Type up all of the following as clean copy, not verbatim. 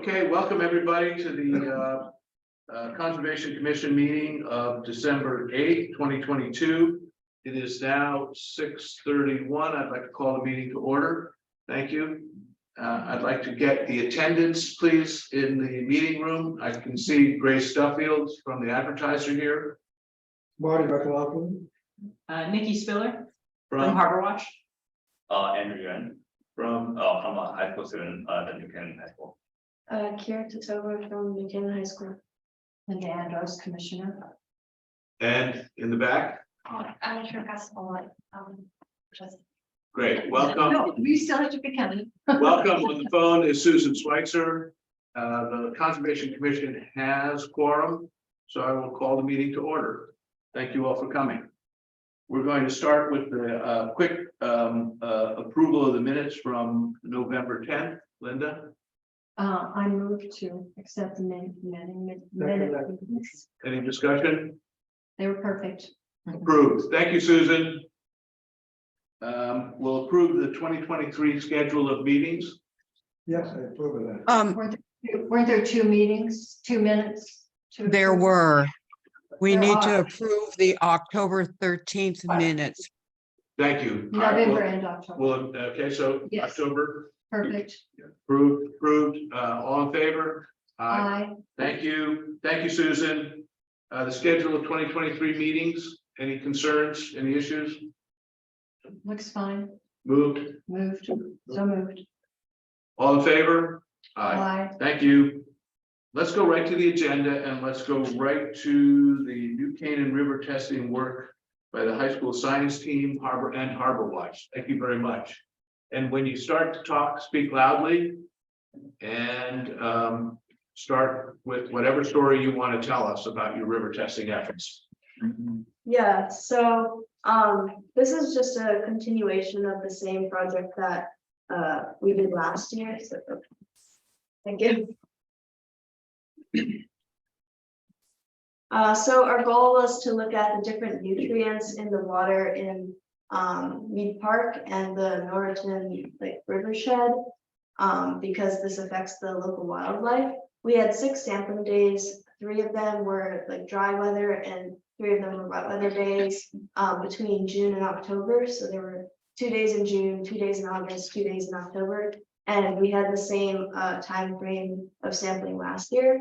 Okay, welcome everybody to the Conservation Commission meeting of December 8th, 2022. It is now 6:31. I'd like to call the meeting to order. Thank you. I'd like to get the attendance, please, in the meeting room. I can see Grace Duffield from the advertiser here. Marty McLaughlin. Nikki Spiller from Harbor Watch. Andrew Yuan from from a high school student, the New Canaan High School. Kira Totova from New Canaan High School. Linda Andros, Commissioner. and in the back. Amateur basketball. Great, welcome. No, we still have to be counted. Welcome. On the phone is Susan Schweitzer. The Conservation Commission has quorum, so I will call the meeting to order. Thank you all for coming. We're going to start with the quick approval of the minutes from November 10th. Linda, I move to accept the minutes. any discussion? They were perfect. Approved. Thank you, Susan. We'll approve the 2023 schedule of meetings. Yes, I approve of that. Weren't there 2 meetings, 2 minutes? There were. We There need to are. approve the October 13th minutes. Thank you. All right, November and October. Well, okay, so Yes. October, Perfect. approved, all in favor? Aye. Thank you, Susan. The schedule of 2023 meetings, any concerns, any issues? Looks fine. Moved, Moved. So moved. all in favor? Aye. Thank you. Let's go right to the agenda and let's go right to the New Canaan River testing work by the high school science team, Harbor Watch. Thank you very much. And when you start to talk, speak loudly and start with whatever story you want to tell us about your river testing efforts. Yeah, so this is just a continuation of the same project that we did last year. So thank you. So our goal was to look at the different nutrients in the water in Mead Park and the Norriton Lake Rivershed, because this affects the local wildlife. We had 6 sampling days. 3 of them were like dry weather and 3 of them were wet weather days between June and October. So there were 2 days in June, 2 days in August, 2 days in October. And we had the same time frame of sampling last year.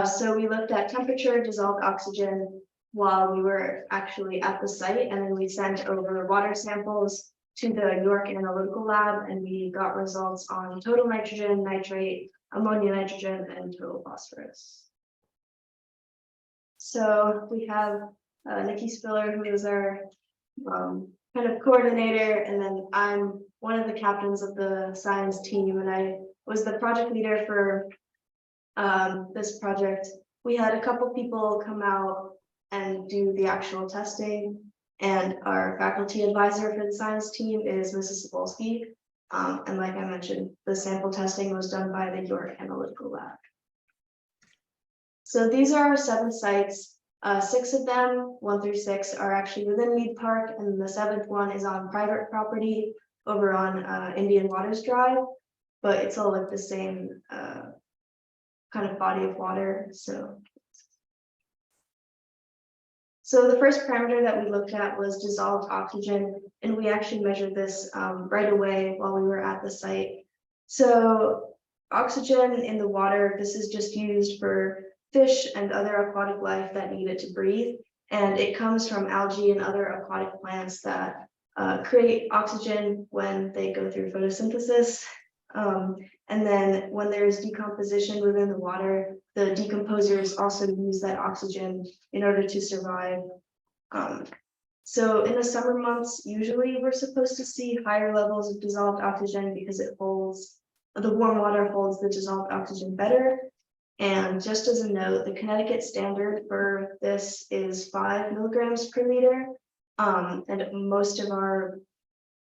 So we looked at temperature, dissolved oxygen while we were actually at the site. And then we sent over water samples to the York Analytical Lab, and we got results on total nitrogen, nitrate, ammonia nitrogen, and total phosphorus. So we have Nikki Spiller, who is our kind of coordinator, and then I'm one of the captains of the science team, and I was the project leader for this project. We had a couple people come out and do the actual testing, and our faculty advisor for the science team is Mrs. Sapolsky. And like I mentioned, the sample testing was done by the York Analytical Lab. So these are our 7 sites. 6 of them, 1 through 6, are actually within Mead Park, and the 7th one is on private property over on Indian Waters Drive, but it's all like the same kind of body of water. So the first parameter that we looked at was dissolved oxygen, and we actually measured this right away while we were at the site. So oxygen in the water, this is just used for fish and other aquatic life that need it to breathe. And it comes from algae and other aquatic plants that create oxygen when they go through photosynthesis. And then when there's decomposition within the water, the decomposers also use that oxygen in order to survive. So in the summer months, usually we're supposed to see higher levels of dissolved oxygen because it holds, the warm water holds the dissolved oxygen better. And just as a note, the Connecticut standard for this is 5 milligrams per liter. And most of our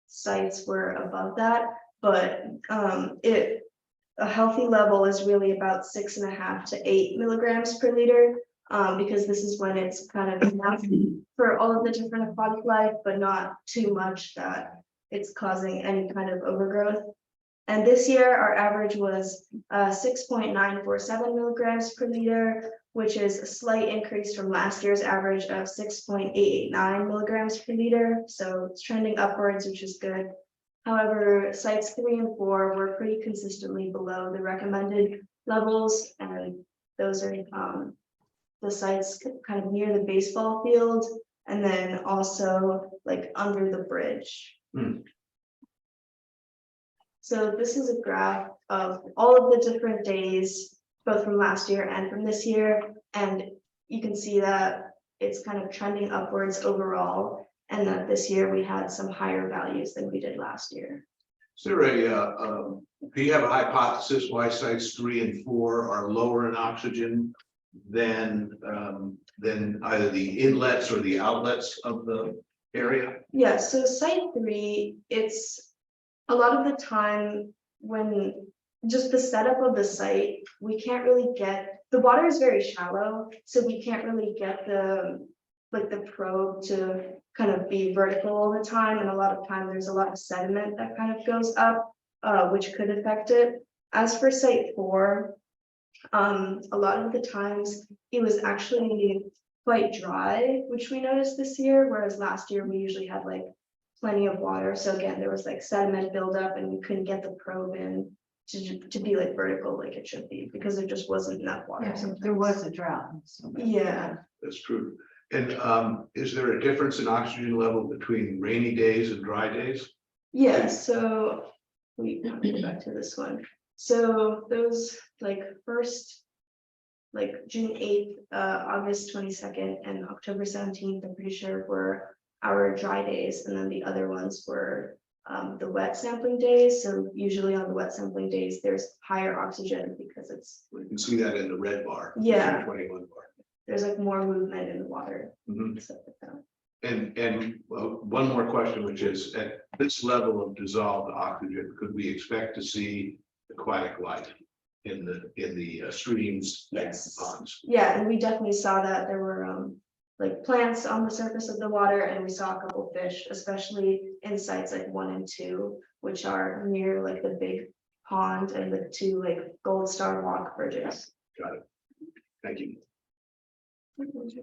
sites were above that, but a healthy level is really about 6.5 to 8 milligrams per liter, because this is when it's kind of enough for all of the different aquatic life, but not too much that it's causing any kind of overgrowth. And this year, our average was 6.947 milligrams per liter, which is a slight increase from last year's average of 6.889 milligrams per liter. So it's trending upwards, which is good. However, sites 3 and 4 were pretty consistently below the recommended levels, and those are the sites kind of near the baseball field, and then also like under the bridge. So this is a graph of all of the different days, both from last year and from this year, and you can see that it's kind of trending upwards overall, and that this year we had some higher values than we did last year. Is there do you have a hypothesis why sites 3 and 4 are lower in oxygen than either the inlets or the outlets of the area? Yeah, so site 3, it's a lot of the time when just the setup of the site, we can't really get, the water is very shallow, so we can't really get the probe to kind of be vertical all the time, and a lot of time there's a lot of sediment that kind of goes up, which could affect it. As for site 4, a lot of the times it was actually quite dry, which we noticed this year, whereas last year we usually had like plenty of water. So again, there was like sediment buildup, and you couldn't get the probe in to be like vertical like it should be, because there just wasn't enough water. Yeah, so there was a drought. So Yeah. That's true. And is there a difference in oxygen level between rainy days and dry days? Yeah, so we go back to this one. So those like first, like June 8th, August 22nd, and October 17th, I'm pretty sure were our dry days, and then the other ones were the wet sampling days. So usually on the wet sampling days, there's higher oxygen because it's, We can see that in the red bar. Yeah. 21 bar. there's like more movement in the water. Mhm. Stuff like that. And one more question, which is, at this level of dissolved oxygen, could we expect to see aquatic life in the streams? and Yes. ponds? Yeah, and we definitely saw that there were like plants on the surface of the water, and we saw a couple fish, especially in sites like 1 and 2, which are near like the big pond and the 2 like Gold Star Rock bridges. Got it. Thank you.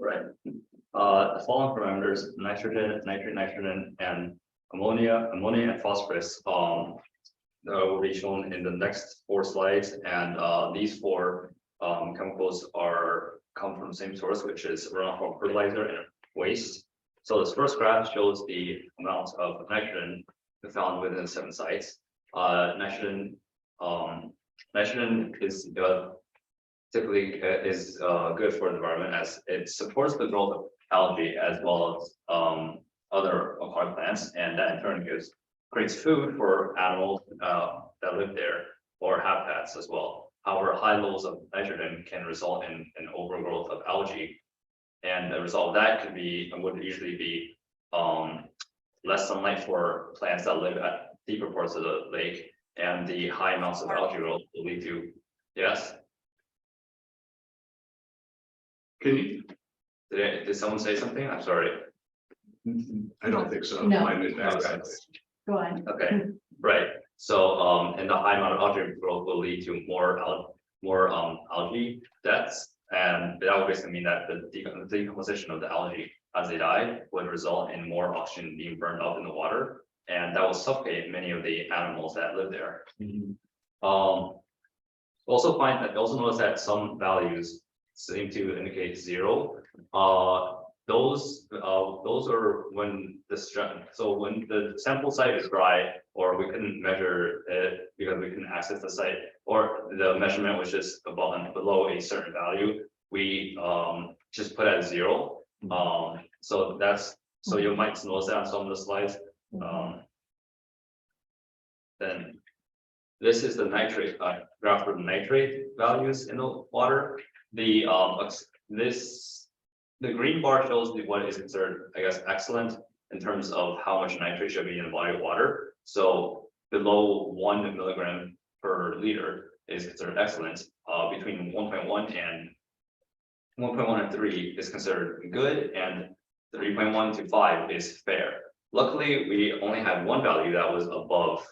Right. The following parameters, nitrogen, nitrogen, and ammonia and phosphorus, will be shown in the next 4 slides, and these 4 chemicals come from the same source, which is runoff from fertilizer and waste. So this first graph shows the amount of nitrogen found within 7 sites. Nitrogen is typically is good for the environment, as it supports the growth of algae as well as other aquatic plants, and that in turn creates food for animals that live there, or habitats as well. However, high levels of nitrogen can result in an overgrowth of algae, and the result of that would usually be less sunlight for plants that live at deeper parts of the lake, and the high amounts of algae growth will lead to, yes. Can you? Did someone say something? I'm sorry. I don't think so. No. I didn't ask that. go on. Okay, right. So, and the high amount of algae growth will lead to more algae deaths, and that would basically mean that the decomposition of the algae as they die would result in more oxygen being burned up in the water, and that will suffocate many of the animals that live there. Also notice that some values seem to indicate 0. Those are when when the sample site is dry, or we couldn't measure it because we couldn't access the site, or the measurement was just below a certain value, we just put at 0. So you might notice that on some of the slides. Then this is the nitrate graph for the nitrate values in the water. The green bar shows what is considered, I guess, excellent in terms of how much nitrate should be in a body of water. So below 1 milligram per liter is considered excellent. Between 1.1 and 3 is considered good, and 3.1 to 5 is fair. Luckily, we only had one value that was above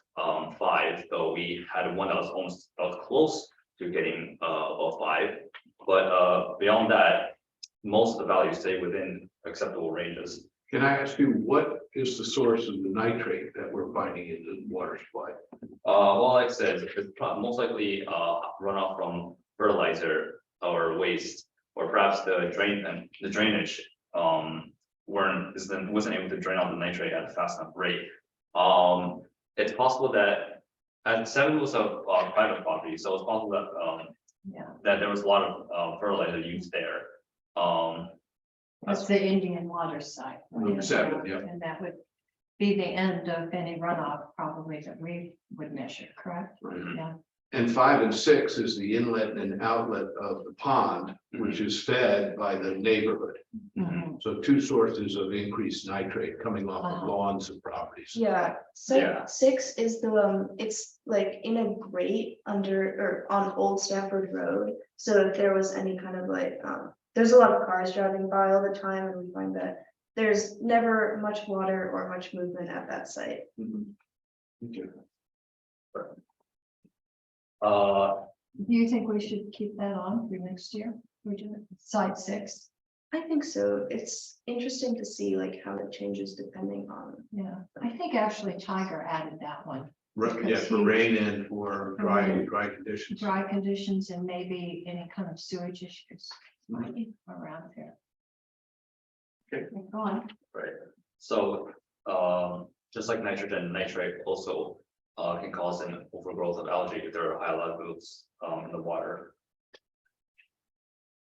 5, though we had one that was almost close to getting above 5. But beyond that, most of the values stay within acceptable ranges. Can I ask you, what is the source of the nitrate that we're finding in the water supply? Well, like I said, it's most likely runoff from fertilizer or waste, or perhaps the drainage wasn't able to drain out the nitrate at a fast enough rate. It's possible that at 7 was a private property, so it's possible that that there was a lot of fertilizer used there. That's the Indian water site. Number 7, yeah. And that would be the end of any runoff probably that we would measure, correct? Yeah. And 5 and 6 is the inlet and outlet of the pond, which is fed by the neighborhood. Mhm. So 2 sources of increased nitrate coming off of lawns and properties. Yeah, Yeah. site 6 is the, it's like in a grate under, or on Old Stafford Road. So if there was any kind of like, there's a lot of cars driving by all the time, and we find that there's never much water or much movement at that site. Okay. Do you think we should keep that on for next year? We do it, site 6, I think so. It's interesting to see like how it changes depending on. yeah. I think actually Tiger added that one. Yeah, for rain and for dry conditions. Dry conditions and maybe any kind of sewage issues around here. Okay. Go on. Right. So just like nitrogen, nitrate also can cause an overgrowth of algae if there are high levels in the water.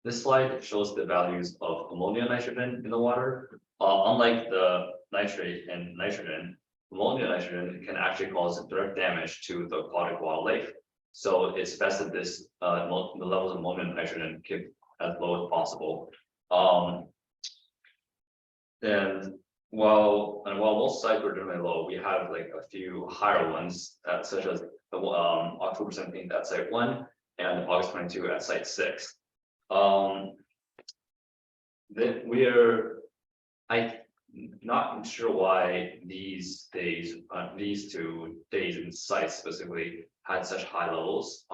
This slide shows the values of ammonia nitrogen in the water. Unlike the nitrate and nitrogen, ammonia nitrogen can actually cause direct damage to the aquatic wildlife. So it's best that the levels of ammonia nitrogen keep as low as possible. And while most sites were generally low, we have like a few higher ones, such as the October 17th at site 1 and August 22 at site 6. I'm not sure why these 2 days in sites specifically had such high levels,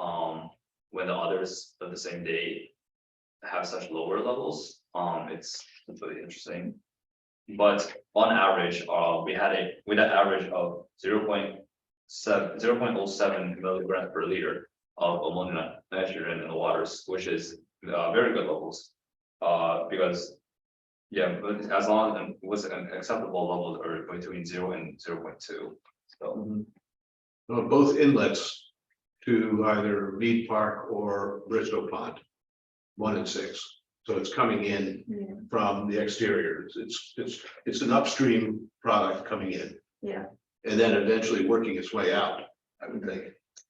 when the others of the same day have such lower levels. It's really interesting. But on average, we had average of 0.07 milligrams per liter of ammonia nitrogen in the waters, which is very good levels. Because but as long as it was an acceptable level or between 0 and 0.2. So Well, both inlets to either Mead Park or Bristow Pond, 1 and 6. So it's coming in from the exterior. It's an upstream product coming in. Yeah. And then eventually working its way out, I would think.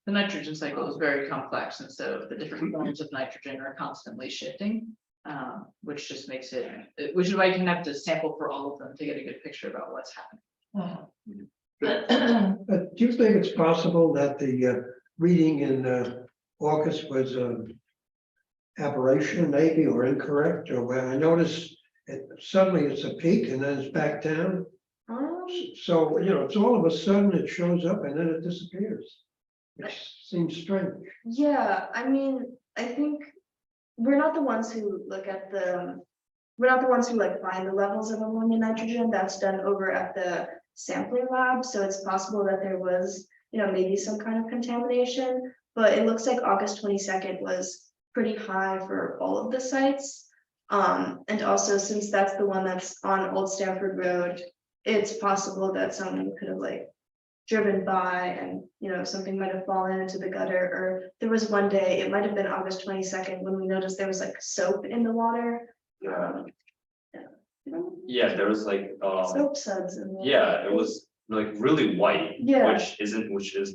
The nitrogen cycle is very complex, and so the different forms of nitrogen are constantly shifting. Which just makes which is why you can have to sample for all of them to get a good picture about what's happening. Do you think it's possible that the reading in August was aberration maybe, or incorrect, or where I noticed suddenly it's a peak and then it's back down? So, it's all of a sudden it shows up and then it disappears. It seems strange. Yeah, I mean, I think we're not the ones who look at we're not the ones who like find the levels of ammonia nitrogen. That's done over at the sampling lab. So it's possible that there was, maybe some kind of contamination, but it looks like August 22nd was pretty high for all of the sites. And also since that's the one that's on Old Stafford Road, it's possible that someone could have like driven by and, something might have fallen into the gutter, or there was one day, it might have been August 22nd, when we noticed there was like soap in the water. yeah, there was like Soap suds in the water. yeah, it was like really white, Yeah. which is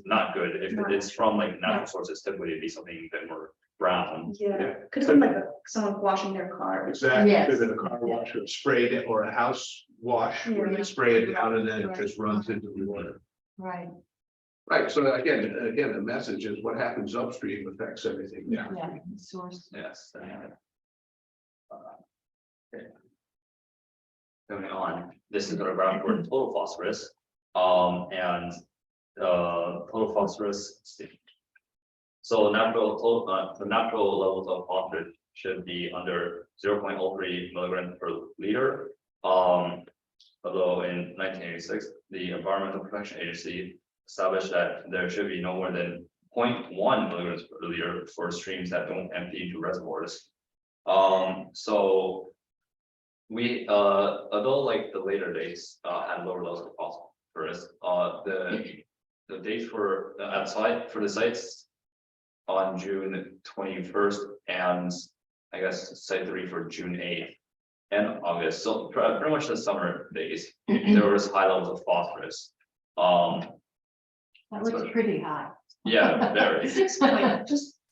not good. If Not- it's from like natural sources, typically it'd be something a bit more brown. Yeah, could have been like someone washing their car. Exactly, Yes. could have been a car wash or sprayed it, or a house wash where they Yeah. spray it down and then it Right. just runs into the water. Right, Right, so again, the message is what happens upstream affects everything down. yeah, the source. Yes. coming on, this is gonna graph for total phosphorus. And total phosphorus. So the natural levels of phosphorus should be under 0.03 milligrams per liter. Although in 1986, the Environmental Protection Agency established that there should be no more than 0.1 milligrams per liter for streams that don't empty into reservoirs. So we, although like the later dates had lower levels of phosphorus, the dates for the sites on June 21st and I guess site 3 for June 8th and August, so pretty much the summer days, there was high levels of phosphorus. That looks pretty high. Yeah, very. Just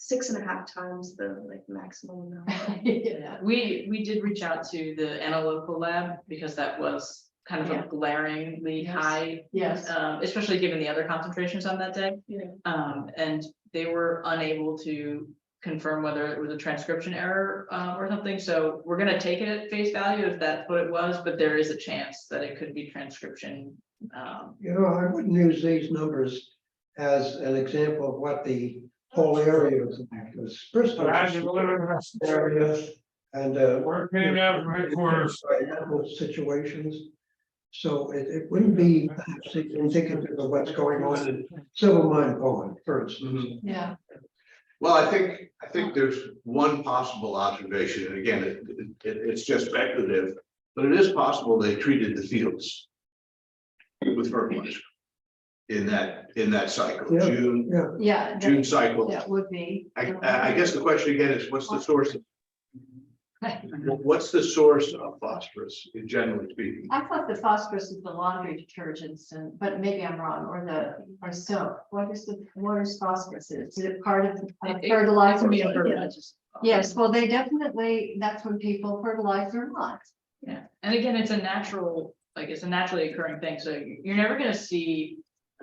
6.5 times the like maximum amount. Yeah, we did reach out to the analytical lab because that was kind of Yeah. a glaringly Yes. high, Yes, especially given the other concentrations on that day. Yeah. And they were unable to confirm whether it was a transcription error or something. So we're gonna take it at face value if that's what it was, but there is a chance that it could be transcription. You know, I wouldn't use these numbers as an example of what the whole area is like. Because Bristol is a area and Working out right for us. animal situations. So it wouldn't be perhaps indicative of what's going on in Silver Mine Pond, for instance. yeah, Well, I think there's one possible observation, and again, it's just speculative, but it is possible they treated the fields with fertilizer in that cycle, Yeah. June yeah, June cycle. that would be. I guess the question again is, what's the source? What's the source of phosphorus, generally speaking? I thought the phosphorus is the laundry detergents and, but maybe I'm wrong, or soap. What is phosphorus? Is it part of fertilizer? It can be a fertilizer. Yes, well, they definitely, that's when people fertilize their lots. Yeah, and again, it's a natural, like, it's a naturally occurring thing, so you're never gonna see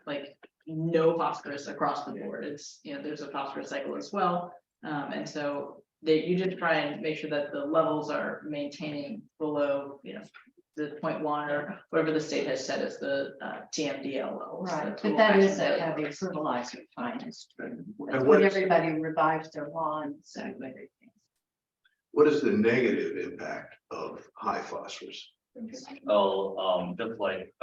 like no phosphorus across the board. It's, you know, there's a phosphorus cycle as well. And so you just try and make sure that the levels are maintaining below, you know, the 0.1 or whatever the state has set as the TMDL levels. the Right, but total that is a maximum heavy fertilizer finance. That's what when is- everybody revives their lawns and everything. What is the negative impact of high phosphorus? Just like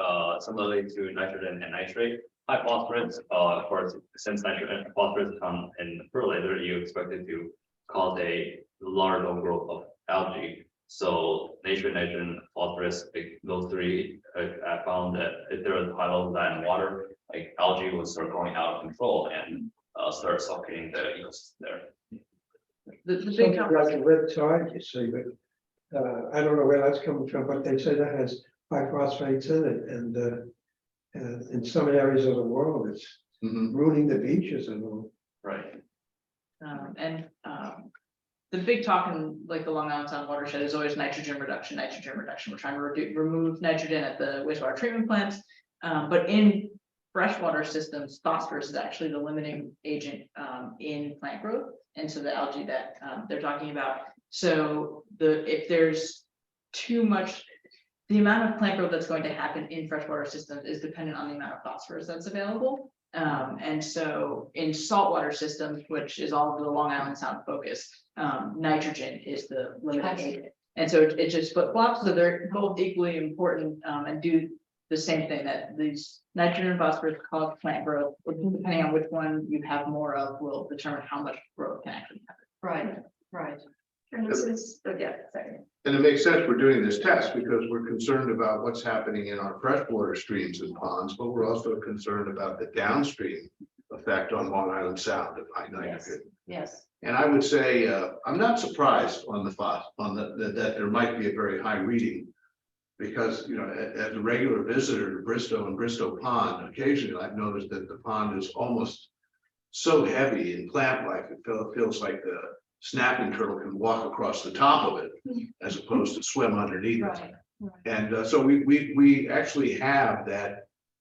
similarly to nitrogen and nitrate, high phosphorus, of course, since nitrogen and phosphorus come in fertilizer, you expect it to cause a large overgrowth of algae. So nitrogen, phosphorus, like, those three, I found that if there was high levels of that in water, like algae would start growing out of control and start suffocating the ecosystem there. The big Something companies. like a red tide, you see, but I don't know where that's coming from, but they say that has high phosphates in it, and in some areas of the world, it's ruining the beaches and all. Right. The big talk in like the Long Island Sound watershed is always nitrogen reduction, nitrogen reduction. We're trying to remove nitrogen at the wastewater treatment plants. But in freshwater systems, phosphorus is actually the limiting agent in plant growth. And so the algae that they're talking about. So if there's too much, the amount of plant growth that's going to happen in freshwater systems is dependent on the amount of phosphorus that's available. And so in saltwater systems, which is all of the Long Island Sound focus, nitrogen is the limiting agent. And so it just flip flops, so they're both equally important and do the same thing, that these nitrogen and phosphorus cause plant growth, depending on which one you have more of will determine how much growth can actually happen. Right, right. And this is, yeah, sorry. And it makes sense we're doing this test because we're concerned about what's happening in our freshwater streams and ponds, but we're also concerned about the downstream effect on Long Island Sound of high nitrogen. Yes, And I would say, I'm not surprised on that there might be a very high reading. Because, you know, as a regular visitor to Bristow and Bristow Pond, occasionally I've noticed that the pond is almost so heavy in plant life, it feels like the snapping turtle can walk across the top of it as opposed to swim underneath it. right. And so we actually have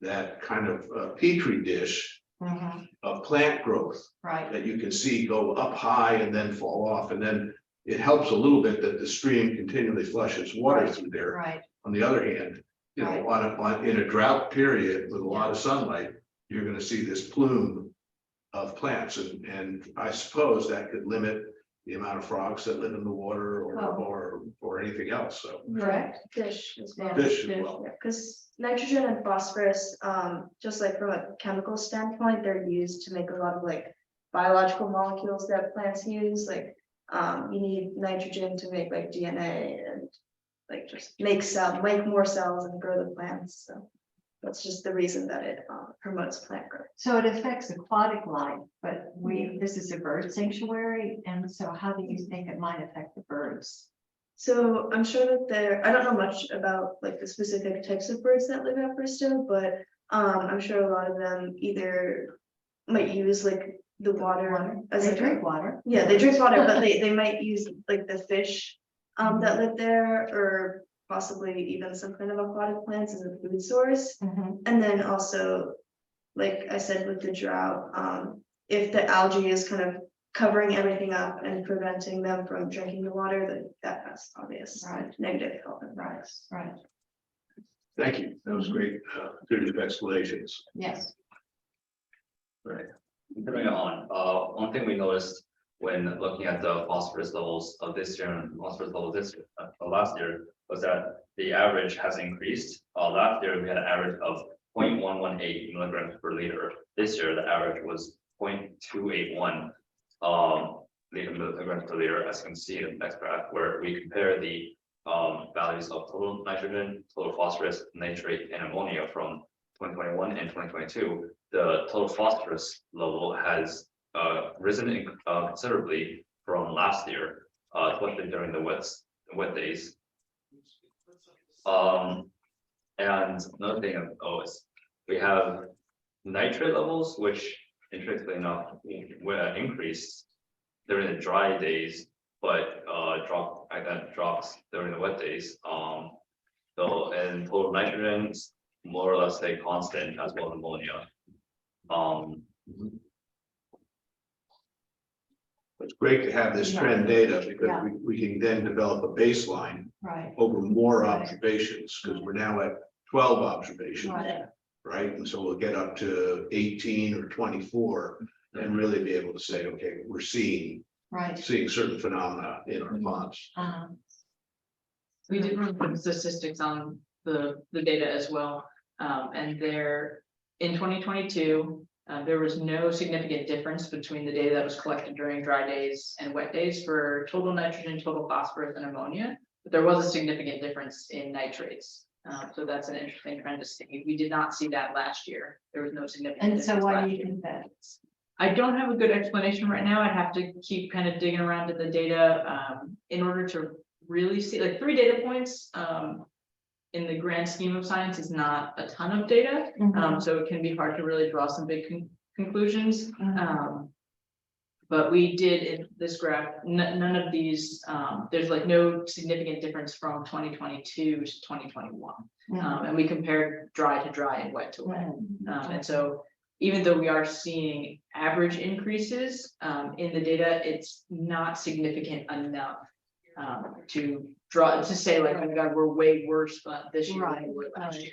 that kind of petri dish Mhm, of plant growth right, that you can see go up high and then fall off. And then it helps a little bit that the stream continually flushes water through there. right. On the other hand, you know, in a drought period with a lot of sunlight, you're gonna see this plume of plants, and I suppose that could limit the amount of frogs that live in the water or anything else, so. Correct. Fish as well. Fish as well. Because nitrogen and phosphorus, just like from a chemical standpoint, they're used to make a lot of like biological molecules that plants use, like, you need nitrogen to make like DNA and like just make more cells and grow the plants, so. That's just the reason that it promotes plant growth. So it affects aquatic life, but this is a bird sanctuary, and so how do you think it might affect the birds? So I'm sure that I don't know much about like the specific types of birds that live at Bristow, but I'm sure a lot of them either might use like the water as They like drink water. yeah, they drink water, but they might use like the fish that live there, or possibly even some kind of aquatic plants as a food source. Mhm. And then also, like I said, with the drought, if the algae is kind of covering everything up and preventing them from drinking the water, then that has obvious Right. negative health impacts. Right, Thank you, that was great, series of explanations. yes. Moving on, one thing we noticed when looking at the phosphorus levels of this year and phosphorus level this year, last year, was that the average has increased. Last year we had an average of 0.118 milligrams per liter. This year the average was 0.281 milligrams per liter, as you can see in the next graph, where we compare the values of total nitrogen, total phosphorus, nitrate, and ammonia from 2021 and 2022. The total phosphorus level has risen considerably from last year, especially during the wet days. And another thing of is we have nitrate levels, which intrinsically enough increased during the dry days, but drops during the wet days. So and total nitrogen more or less stay constant, as well as ammonia. It's great to have this trend data because we can then develop a baseline Right, over more Right. observations, because we're now at 12 observations. right, Right, and so we'll get up to 18 or 24 and really be able to say, okay, we're seeing right. certain phenomena in our ponds. We did run some statistics on the data as well, and in 2022, there was no significant difference between the data that was collected during dry days and wet days for total nitrogen, total phosphorus, and ammonia. But there was a significant difference in nitrates, so that's an interesting trend to see. We did not see that last year. There was no significant. And so difference why last do you year. think that? I don't have a good explanation right now. I'd have to keep kind of digging around to the data in order to really see, like 3 data points. In the grand scheme of science is not a ton of data, so it can be hard to really draw some big conclusions. But we did in this graph, none of these, there's like no significant difference from 2022 to 2021. And we compared dry to dry and wet to wet. And so even though we are seeing average increases in the data, it's not significant enough to say like, oh my God, we're way worse this year than we were last year.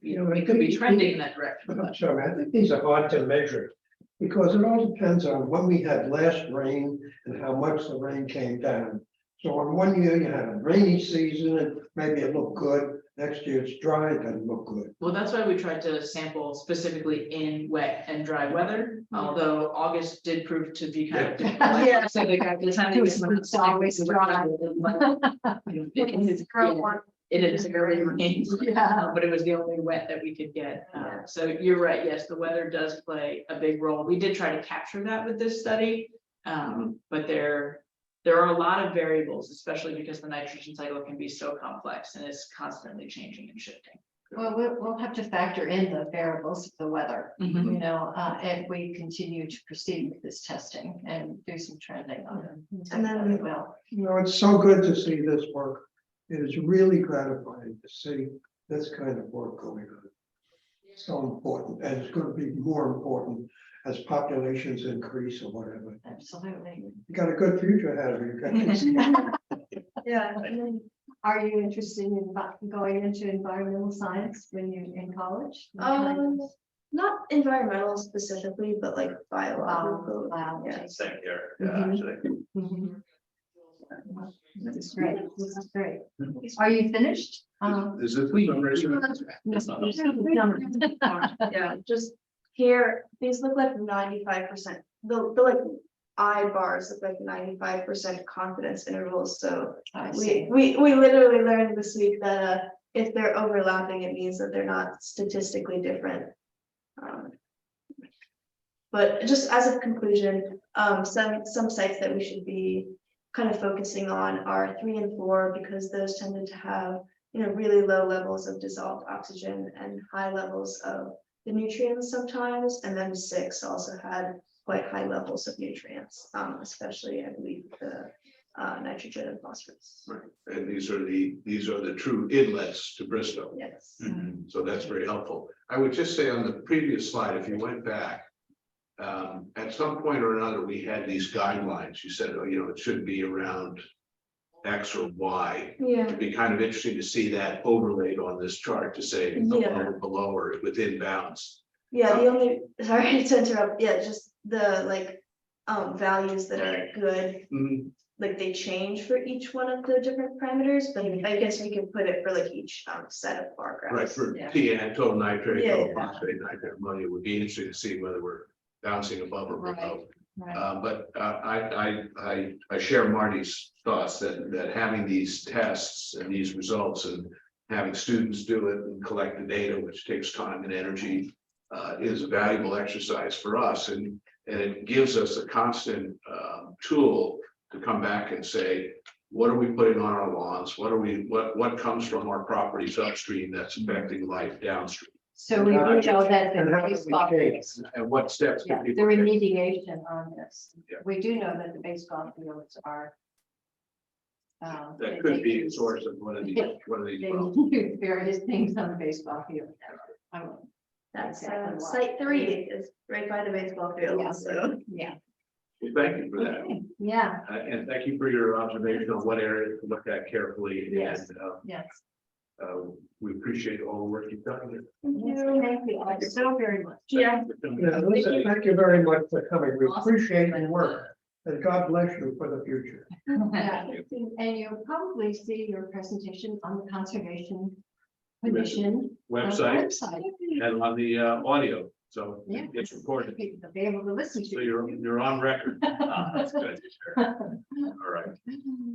We could be trending in that direction. I'm sorry, I think these are hard to measure. Because it all depends on when we had last rain and how much the rain came down. So in one year you had a rainy season and maybe it looked good, next year it's dry, it doesn't look good. Well, that's why we tried to sample specifically in wet and dry weather, although August did prove to be kind of difficult. Yeah. So the time they get It's always dry. It is early rain, Yeah. but it was the only wet that we could get. So you're right, yes, the weather does play a big role. We did try to capture that with this study. But there are a lot of variables, especially because the nitrogen cycle can be so complex and it's constantly changing and shifting. Well, we'll have to factor in the variables of the weather, Mhm. you know, if we continue to proceed with this testing and do some trending on it. And then- we will. You know, it's so good to see this work. It is really gratifying to see this kind of work going on. So important, and it's going to be more important as populations increase or whatever. Absolutely. You got a good future ahead of you. Yeah, and then Are you interested in going into environmental science when you're in college? Not environmental specifically, but like biological. Biology. Yeah. Same here, Mhm. actually. Mhm. This is great, this is great. Are you finished? Is it fundraiser? Yeah, just here, these look like 95%, the like I bars look like 95% confidence intervals, so I see. we literally learned this week that if they're overlapping, it means that they're not statistically different. But just as a conclusion, some sites that we should be kind of focusing on are 3 and 4, because those tended to have, you know, really low levels of dissolved oxygen and high levels of the nutrients sometimes, and then 6 also had quite high levels of nutrients, especially I believe the nitrogen and phosphorus. Right, and these are the true inlets to Bristol. Yes. So that's very helpful. I would just say on the previous slide, if you went back, at some point or another, we had these guidelines. You said, oh, you know, it should be around X or Y. Yeah. It'd be kind of interesting to see that overlaid on this chart to say Yeah. below or within bounds. Yeah, the only, sorry to interrupt, yeah, just the like values that are good, Mhm. like they change for each one of the different parameters, but I guess we can put it for like each set of bar graphs. Right, for Yeah. TN, total nitrate, Yeah, total yeah. phosphate, nitrate ammonia, would be interesting to see whether we're bouncing above or below. Right. But I share Marty's thoughts that having these tests and these results and having students do it and collect the data, which takes time and energy, is a valuable exercise for us, and it gives us a constant tool to come back and say, what are we putting on our lawns? What comes from our properties upstream that's affecting life downstream? So we do know that the And how do we baseball change? fields, And what steps yeah, can the people take? remediation on this. Yeah. We do know that the baseball fields are. That could be a source of one of these They problems. do various things on the baseball field. I won't- That's exactly why. site 3 is right by the baseball field, Yeah. so. Yeah. Well, thank you for that. Okay. Yeah, And thank you for your observation on what areas to look at carefully. Yes. And yes. we appreciate all the work you've done. Yes, Thank you all so very much. Yeah. Yeah, listen, thank you very much for coming. We appreciate your work. And God bless you for the future. Yeah, and you'll probably see your presentation on the Conservation Commission Website website. and on the audio, so Yeah. it's recorded, People will be able to listen so to. you're on record. That's good. All right,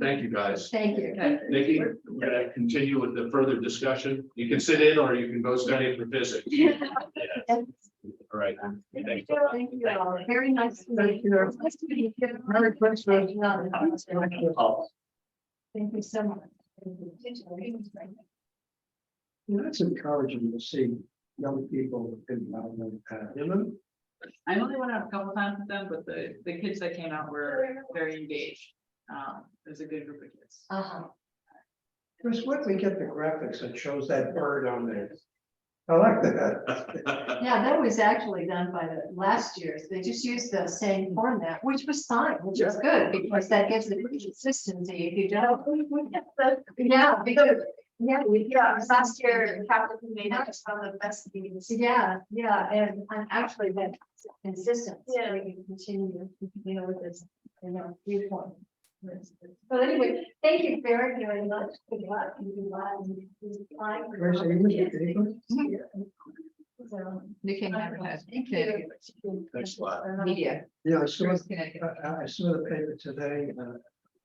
thank you, guys. Thank you. Nikki, we're gonna continue with the further discussion. You can sit in or you can go study for physics. All right. Thanks. Thank you all. Very nice to meet you. Nice to meet you. Merry Christmas. Thank you so much. You know, it's encouraging to see young people involved in that, you know? I only went out a couple times with them, but the kids that came out were very engaged. It was a good group of kids. Uh-huh. Chris, where do we get the graphics that shows that bird on there? I like that. Yeah, that was actually done by the last year's. They just used the same format, which was fine, which is good, because that gives it consistency if you don't. Yeah, because, Last year, Captain made it just one of the best meetings. yeah, and actually that consistent. So Yeah. we can continue, with this, viewpoint. But anyway, thank you very, very much. Good luck. Chris, are you with the paper? You can advertise. Thank you. Thanks a lot. Media. Yeah, I saw the paper today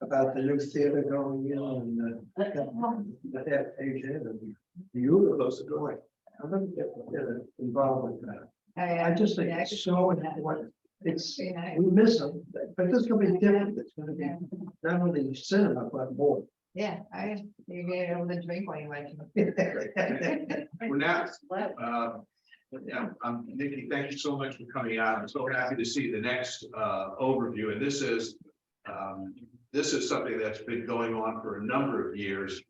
about the new theater going in and the half page in and you were close to going. I'm gonna get involved with that. I just think it's so important. It's, we miss them, but this is gonna be different. It's gonna be not only cinema, but more. Yeah, you get able to drink when you went. We're now, yeah, Nikki, thank you so much for coming out. I'm so happy to see the next overview, and this is something that's been going on for a number of years.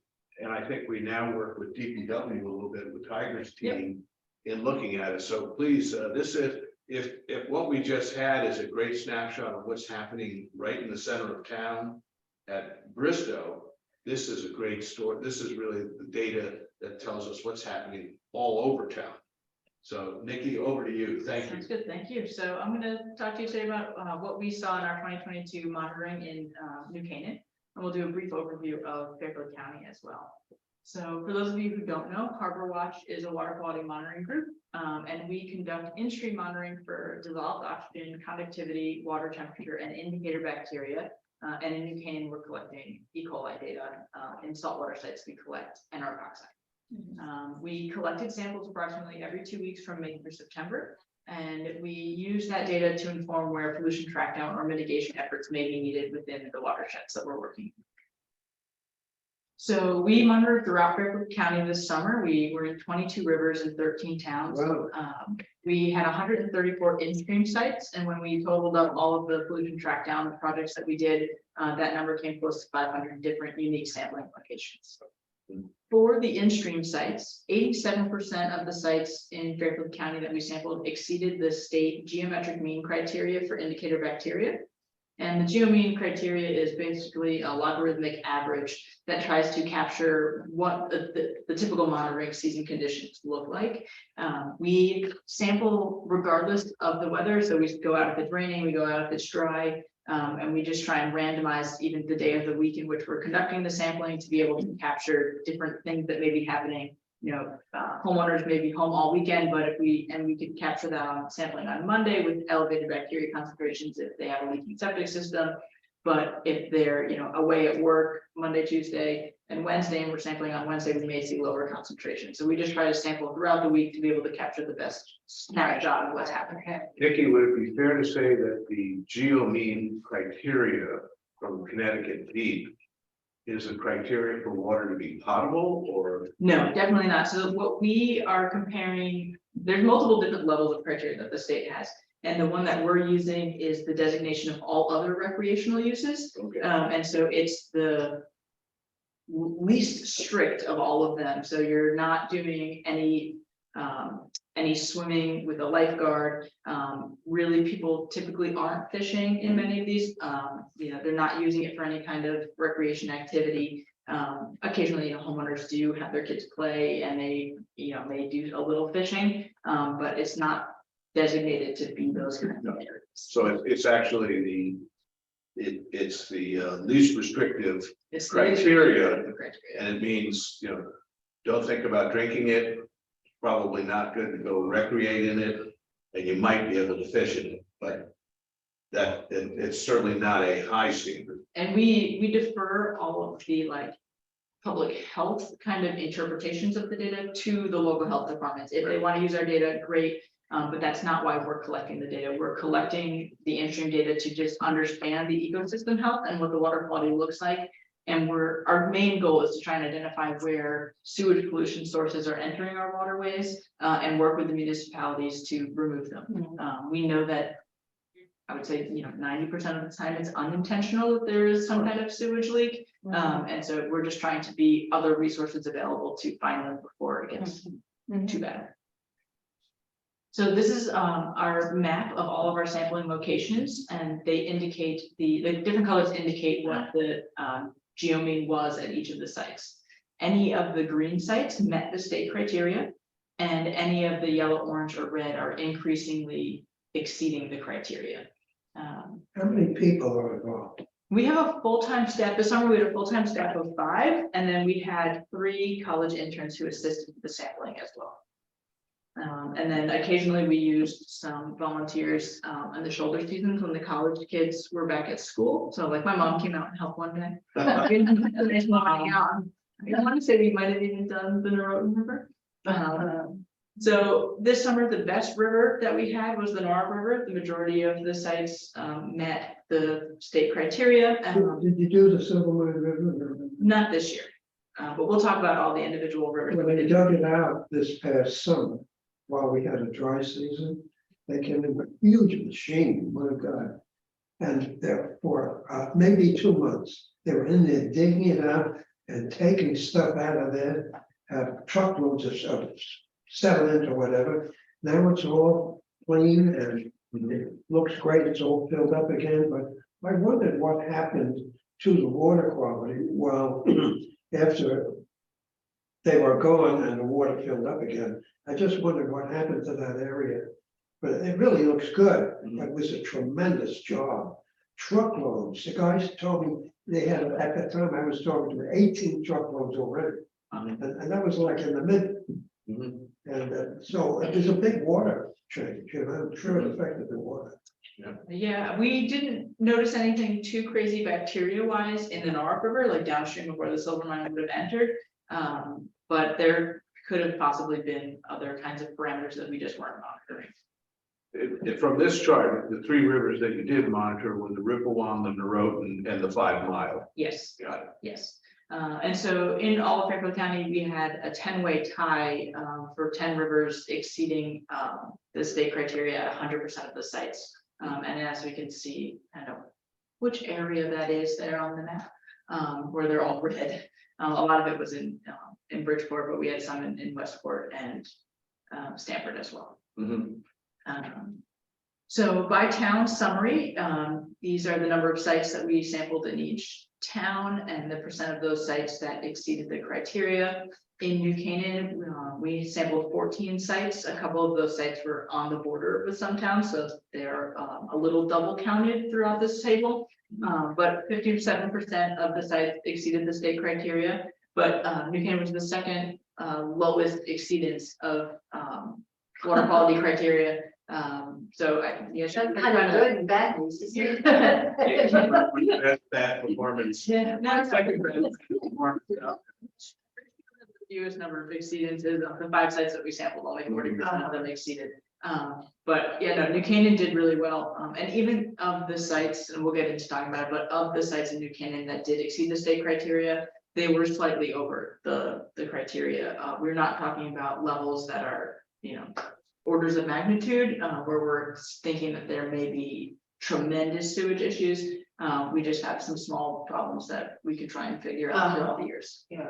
And I think we now work with DPW a little bit with Tiger's team in looking at it. So please, this is, if what we just had is a great snapshot of what's happening right in the center of town at Bristow, this is a great story. This is really the data that tells us what's happening all over town. So Nikki, over to you. Thank you. Sounds good, thank you. So I'm gonna talk to you today about what we saw in our 2022 monitoring in New Canaan. And we'll do a brief overview of Fairfield County as well. So for those of you who don't know, Harbor Watch is a water quality monitoring group. And we conduct in-stream monitoring for dissolved oxygen, conductivity, water temperature, and indicator bacteria. And in New Canaan, we're collecting E. coli data. In saltwater sites, we collect NR oxide. We collected samples approximately every 2 weeks from May through September, and we use that data to inform where pollution trackdown or mitigation efforts may be needed within the watersheds that we're working. So we monitored throughout Fairfield County this summer. We were in 22 rivers and 13 towns. Wow. We had 134 in-stream sites, and when we totaled up all of the pollution trackdown projects that we did, that number came close to 500 different unique sampling locations. For the in-stream sites, 87% of the sites in Fairfield County that we sampled exceeded the state geometric mean criteria for indicator bacteria. And the geomean criteria is basically a logarithmic average that tries to capture what the typical monitoring season conditions look like. We sample regardless of the weather. So we go out if it's raining, we go out if it's dry. And we just try and randomize even the day of the week in which we're conducting the sampling to be able to capture different things that may be happening. You know, homeowners may be home all weekend, but if we could capture that on sampling on Monday with elevated bacteria concentrations if they have a leaking septic system. But if they're, you know, away at work Monday, Tuesday, and Wednesday, and we're sampling on Wednesday, we may see lower concentration. So we just try to sample throughout the week to be able to capture the best snapshot of what's happening. Nikki, would it be fair to say that the geomean criteria from Connecticut Deep is a criteria for water to be potable, or? No, definitely not. So what we are comparing, there's multiple different levels of criteria that the state has. And the one that we're using is the designation of all other recreational uses. Okay. And so it's the least strict of all of them. So you're not doing any swimming with a lifeguard. Really, people typically aren't fishing in many of these. You know, they're not using it for any kind of recreation activity. Occasionally, you know, homeowners do have their kids play and they, you know, may do a little fishing, but it's not designated to be those kind of areas. So it's actually it's the least restrictive It's criteria, the criteria. and it means, you know, don't think about drinking it. Probably not good to go recreate in it, and you might be able to fish in it, but it's certainly not a high standard. And we defer all of the like public health kind of interpretations of the data to the local health departments. If they want to use our data, great. But that's not why we're collecting the data. We're collecting the in-stream data to just understand the ecosystem health and what the water quality looks like. And our main goal is to try and identify where sewage pollution sources are entering our waterways and work with the municipalities to remove them. We know that I would say, you know, 90% of the time it's unintentional that there is some kind of sewage leak. And so we're just trying to be other resources available to find them before it gets too bad. So this is our map of all of our sampling locations, and they indicate the different colors indicate what the geomean was at each of the sites. Any of the green sites met the state criteria, and any of the yellow, orange, or red are increasingly exceeding the criteria. How many people are involved? We have a full-time staff. This summer we had a full-time staff of 5, and then we had 3 college interns who assisted with the sampling as well. And then occasionally we used some volunteers in the shoulder seasons when the college kids were back at school. So like my mom came out and helped one day. I want to say we might have even done the Norotan River. So this summer, the best river that we had was the Norotan River. The majority of the sites met the state criteria. Did you do the Silverwood River? Not this year, but we'll talk about all the individual rivers. When they dug it out this past summer, while we had a dry season, they came in with a huge machine, my God. And there for maybe 2 months, they were in there digging it out and taking stuff out of there, truckloads of sediment or whatever. Now it's all clean and it looks great, it's all filled up again, but I wondered what happened to the water quality. Well, after they were gone and the water filled up again, I just wondered what happened to that area. But it really looks good. It was a tremendous job. Truckloads, the guys told me they had, at that time I was talking to 18 truckloads already. And that was like in the mid, Mhm. and so it was a big water change, and I'm sure it affected the water. Yeah, we didn't notice anything too crazy bacteria wise in the North River, like downstream of where the silver mine would have entered. But there could have possibly been other kinds of parameters that we just weren't monitoring. From this chart, the three rivers that you did monitor were the Rippewam, the Norotan, and the 5 Mile. Yes, Got it. yes. And so in all of Fairfield County, we had a 10-way tie for 10 rivers exceeding the state criteria at 100% of the sites. And as we can see, I don't know which area that is there on the map, where they're all red. A lot of it was in Bridgeport, but we had some in Westport and Stanford as well. Mhm. So by town summary, these are the number of sites that we sampled in each town and the percent of those sites that exceeded the criteria. In New Canaan, we sampled 14 sites. A couple of those sites were on the border with some towns, so they're a little double counted throughout this table. But 57% of the sites exceeded the state criteria, but New Canaan was the second lowest exceedance of water quality criteria. So That's kind of good and bad news, isn't it? That's bad performance. Yeah, not second. Fewest number of exceedances of the 5 sites that we sampled, only 40% of them exceeded. But yeah, no, New Canaan did really well. And even of the sites, and we'll get into talking about it, but of the sites in New Canaan that did exceed the state criteria, they were slightly over the criteria. We're not talking about levels that are, orders of magnitude, where we're thinking that there may be tremendous sewage issues. We just have some small problems that we could try and figure out throughout the years. Yeah.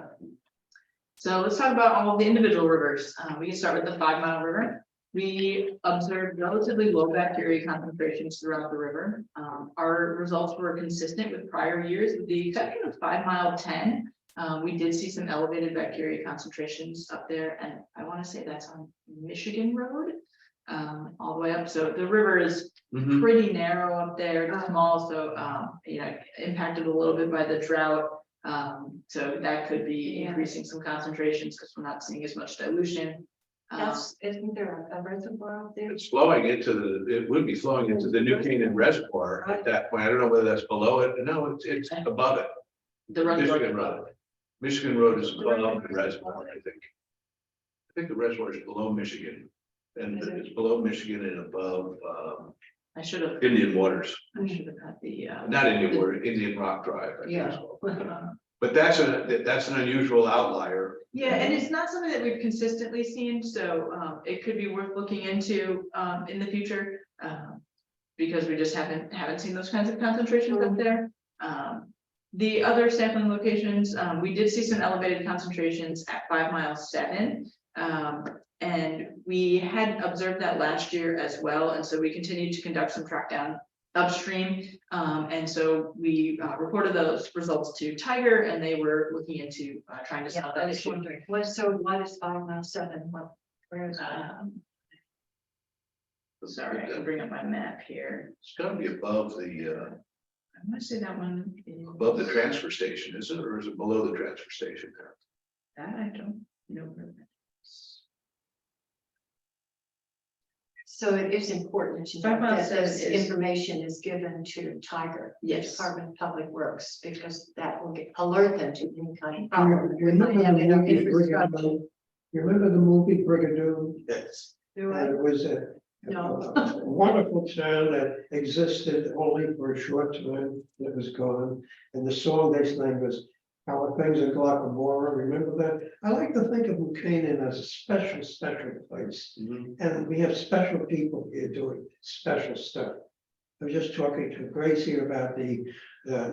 So let's talk about all of the individual rivers. We can start with the 5 Mile River. We observed relatively low bacteria concentrations throughout the river. Our results were consistent with prior years, with the exception of 5 Mile 10. We did see some elevated bacteria concentrations up there, and I want to say that's on Michigan Road, all the way up. So the river is Mhm. pretty narrow up there, it's small, so impacted a little bit by the drought. So that could be Yeah. increasing some concentrations because we're not seeing as much dilution. Isn't there a reservoir out there? It's flowing it would be flowing into the New Canaan Reservoir at that point. I don't know whether that's below it. No, it's above it. The reservoir- Michigan Road. Michigan Road is above the reservoir, I think. I think the reservoir is below Michigan. And it's below Michigan and above I should have Indian Waters, had the not Indian Water, Indian Rock Drive. I think Yeah. so. But that's an unusual outlier. Yeah, and it's not something that we've consistently seen, so it could be worth looking into in the future. Because we just haven't seen those kinds of concentrations up there. The other sampling locations, we did see some elevated concentrations at 5 Mile 7. And we had observed that last year as well, and so we continued to conduct some track down upstream. And so we reported those results to Tiger, and they were looking into trying to Yeah, solve I that was issue. wondering, what is 5 Mile 7? Where is that? Sorry, I can bring up my map here. It's gotta be above the I want to say that one is. above the transfer station, is it, or is it below the transfer station there? That I don't know. where that is. So it is important to 5 know Mile that 7 this is- information is given to Tiger, the Yes. Department of Public Works, because that will alert them to any kind of You problem. remember Might have the in our movie infrastructure. Brigadoon? You remember the movie Brigadoon? Yes. Do And I? it was No. a wonderful town that existed only for a short time, and it was gone. And the song they sang was How Are Things in Glockamora, remember that? I like to think of New Canaan as a special place. Mhm. And we have special people here doing special stuff. I was just talking to Grace here about the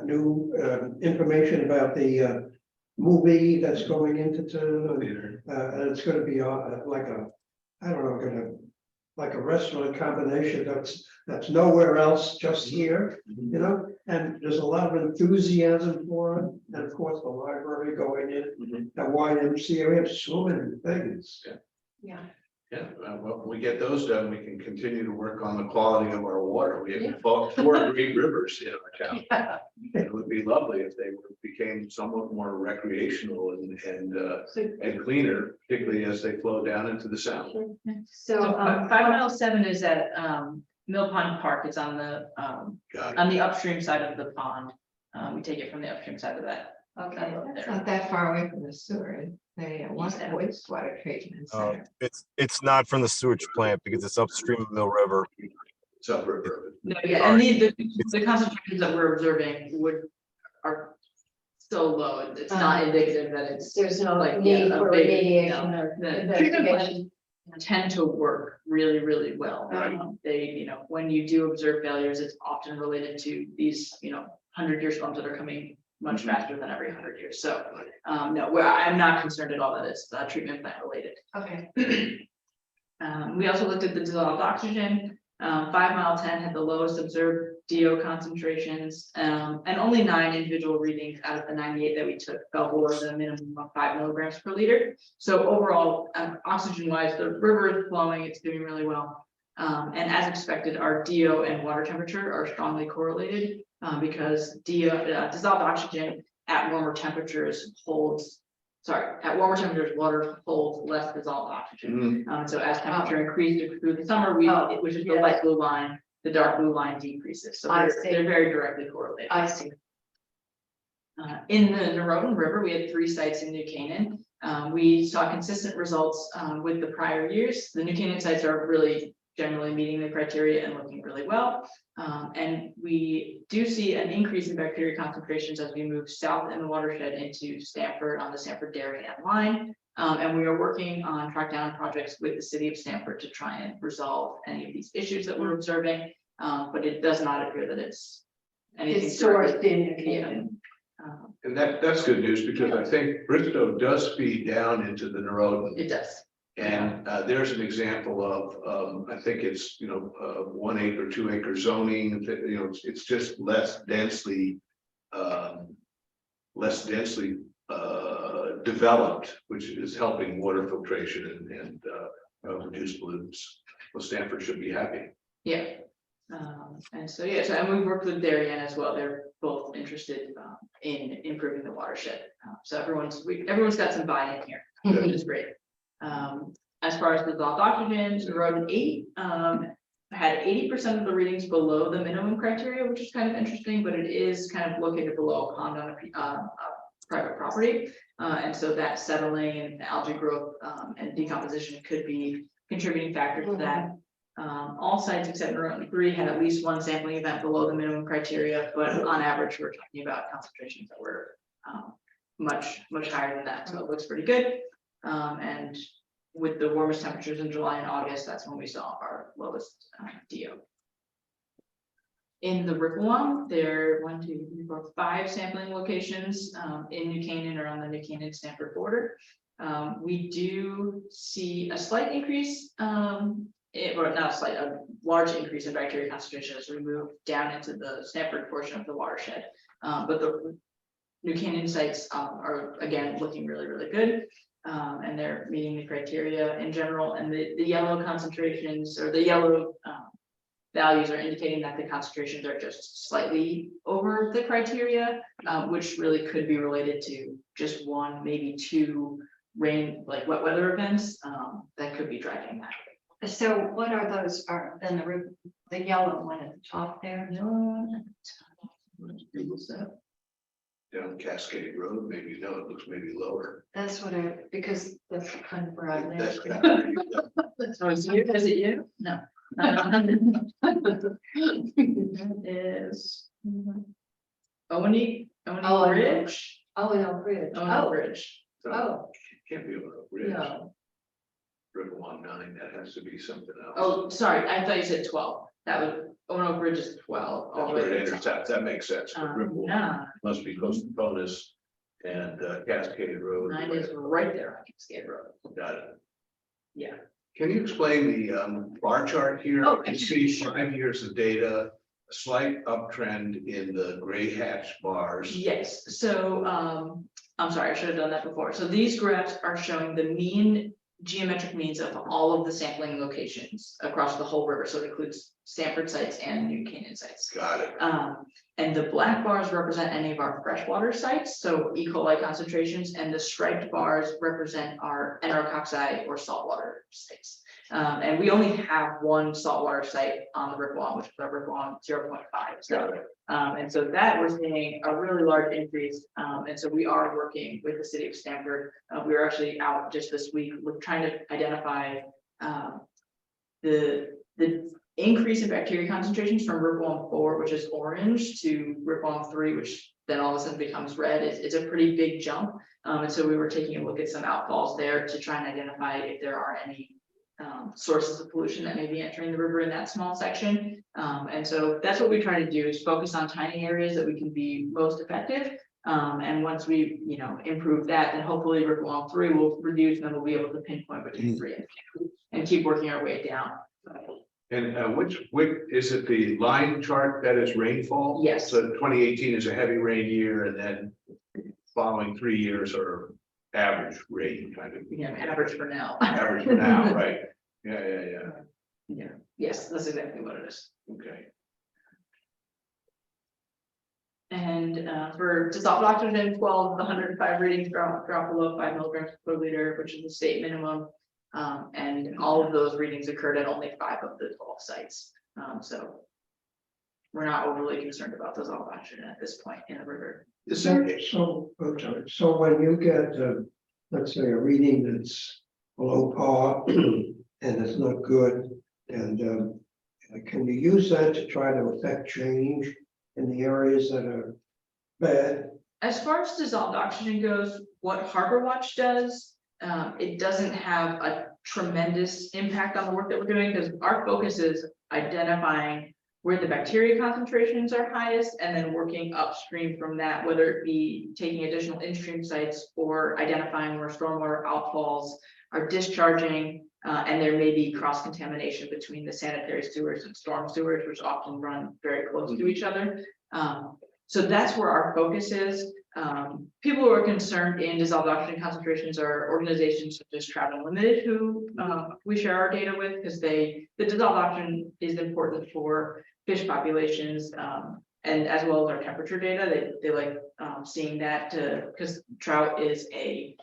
new information about the movie that's going into town. Theater. And it's gonna be like a, I don't know, gonna like a restaurant combination that's nowhere else, just here, you know? And there's a lot of enthusiasm for it, and of course, the library going in, Mhm. the YMCA, we have so many things. Yeah. Yeah, well, when we get those done, we can continue to work on the quality of our water. We have four great rivers in our town. It would be lovely if they became somewhat more recreational and cleaner, particularly as they flow down into the sound. So, So 5 mile 7 is at Mill Pond Park. It's on the Got it. on the upstream side of the pond. We take it from the upstream side of that. okay, That's that's not that far away from the sewer. They want East a end. wastewater treatment center. It's not from the sewage plant because it's upstream of Mill River. Suburban. No, yeah, and the concentrations that we're observing are so low. It's not indicative that it's There's no like, need yeah, a for big- remediation no, or the treatment plants investigation. tend to work really, really well. Right. They, when you do observe failures, it's often related to these, 100-year storms that are coming much faster than every 100 years. So, no, I'm not concerned at all that it's treatment plant related. Okay, We also looked at the dissolved oxygen. 5 mile 10 had the lowest observed DO concentrations, and only 9 individual readings out of the 98 that we took fell below the minimum of 5 milligrams per liter. So overall, oxygen wise, the river is flowing, it's doing really well. And as expected, our DO and water temperature are strongly correlated, because dissolved oxygen at warmer temperatures water holds less dissolved oxygen. Mhm. So as temperature increased through the summer, which is the yes. light blue line, the dark blue line decreases. So I they're see. they're very directly correlated. I see. In the Narodan River, we had 3 sites in New Canaan. We saw consistent results with the prior years. The New Canaan sites are really generally meeting the criteria and looking really well. And we do see an increase in bacteria concentrations as we move south in the watershed into Stamford on the Stamford Darien line. And we are working on track down projects with the city of Stamford to try and resolve any of these issues that we're observing. But it does not appear that it's anything. It's sourced directly- in New Yeah. Canaan. And that's good news because I think Bristow does feed down into the Narodan. It does. And there's an example of, I think it's, 1 acre, 2 acre zoning, it's just less densely developed, which is helping water filtration and reduce pollutants. Well, Stanford should be happy. Yeah. And so, yeah, so, and we worked with Darien as well. They're both interested in improving the watershed. So everyone's got some buy-in here, which is great. As far as the dissolved oxygen, the Rodent 8 had 80% of the readings below the minimum criteria, which is kind of interesting, but it is kind of located below a pond on a private property. And so that settling and algae growth and decomposition could be contributing factor to that. All sites except Rodent 3 had at least 1 sampling event below the minimum criteria, but on average, we're talking about concentrations that were much higher than that. So it looks pretty good. And with the warmest temperatures in July and August, that's when we saw our lowest DO. In the Riverwalk, there are 1, 2, 3, 4, 5 sampling locations in New Canaan or on the New Canaan Stanford border. We do see a slight increase, or not a slight, a large increase in bacteria concentration as we move down into the Stanford portion of the watershed. But the New Canaan sites are again looking really, really good. And they're meeting the criteria in general, and the yellow concentrations or the yellow values are indicating that the concentrations are just slightly over the criteria, which really could be related to just 1, maybe 2 rain, like wet weather events that could be driving that. So what are those, then the yellow one at the top there? Down Cascade Road, maybe, no, it looks maybe lower. That's what because that's kind of where I That's live. kind So is it you? No. Is Oweney Oh, Bridge? Oh, no, bridge. Oweney Bridge. Oh, Can't be over a bridge. No. River 19, that has to be something else. Oh, sorry, I thought you said 12. That was, Oweney Bridge is 12. all That's the way where it to the top. intersects, that makes sense, but River Nah, must be close to Ponus and Cascade Road. 9 is right there on Cascade Road. Got it. Yeah, Can you explain the bar chart here? Oh, You see 5 years of data, a slight uptrend in the gray hatch bars. Yes, so, I'm sorry, I should have done that before. So these graphs are showing the mean geometric means of all of the sampling locations across the whole river. So it includes Sanford sites and New Canaan sites. Got it. And the black bars represent any of our freshwater sites, so E. coli concentrations, and the striped bars represent our enterococci or saltwater sites. And we only have one saltwater site on the Riverwalk, which is our Riverwalk 0.5. So, and so that we're seeing a really large increase. And so we are working with the city of Stamford. We were actually out just this week, we're trying to identify the increase in bacteria concentrations from Riverwalk 4, which is orange, to Riverwalk 3, which then all of a sudden becomes red. It's a pretty big jump. And so we were taking a look at some outfalls there to try and identify if there are any sources of pollution that may be entering the river in that small section. And so that's what we try to do, is focus on tiny areas that we can be most effective. And once we, improve that, then hopefully Riverwalk 3 will reduce, and then we'll be able to pinpoint between 3 and 2 and keep working our way down. And which is it, the line chart that is rainfall? Yes. So 2018 is a heavy rain year, and then following 3 years are average rain kind of. Average for now. Average for now, right? Yeah. Yeah, yes, that's exactly what it is. Okay. And for dissolved oxygen, 12 of the 105 readings drop below 5 milligrams per liter, which is the state minimum. And all of those readings occurred at only 5 of the 12 sites. So we're not overly concerned about dissolved oxygen at this point in the river. Is there, I'm sorry. So when you get, let's say, a reading that's below par and it's not good, and can you use that to try to affect change in the areas that are bad? As far as dissolved oxygen goes, what Harbor Watch does, it doesn't have a tremendous impact on the work that we're doing, because our focus is identifying where the bacteria concentrations are highest, and then working upstream from that, whether it be taking additional in-stream sites or identifying where stormwater outfalls are discharging, and there may be cross-contamination between the sanitary sewers and storm sewers, which often run very close to each other. So that's where our focus is. People who are concerned in dissolved oxygen concentrations are organizations such as Trout Unlimited, who we share our data with, because the dissolved oxygen is important for fish populations, and as well as our temperature data. They like seeing that, because trout is a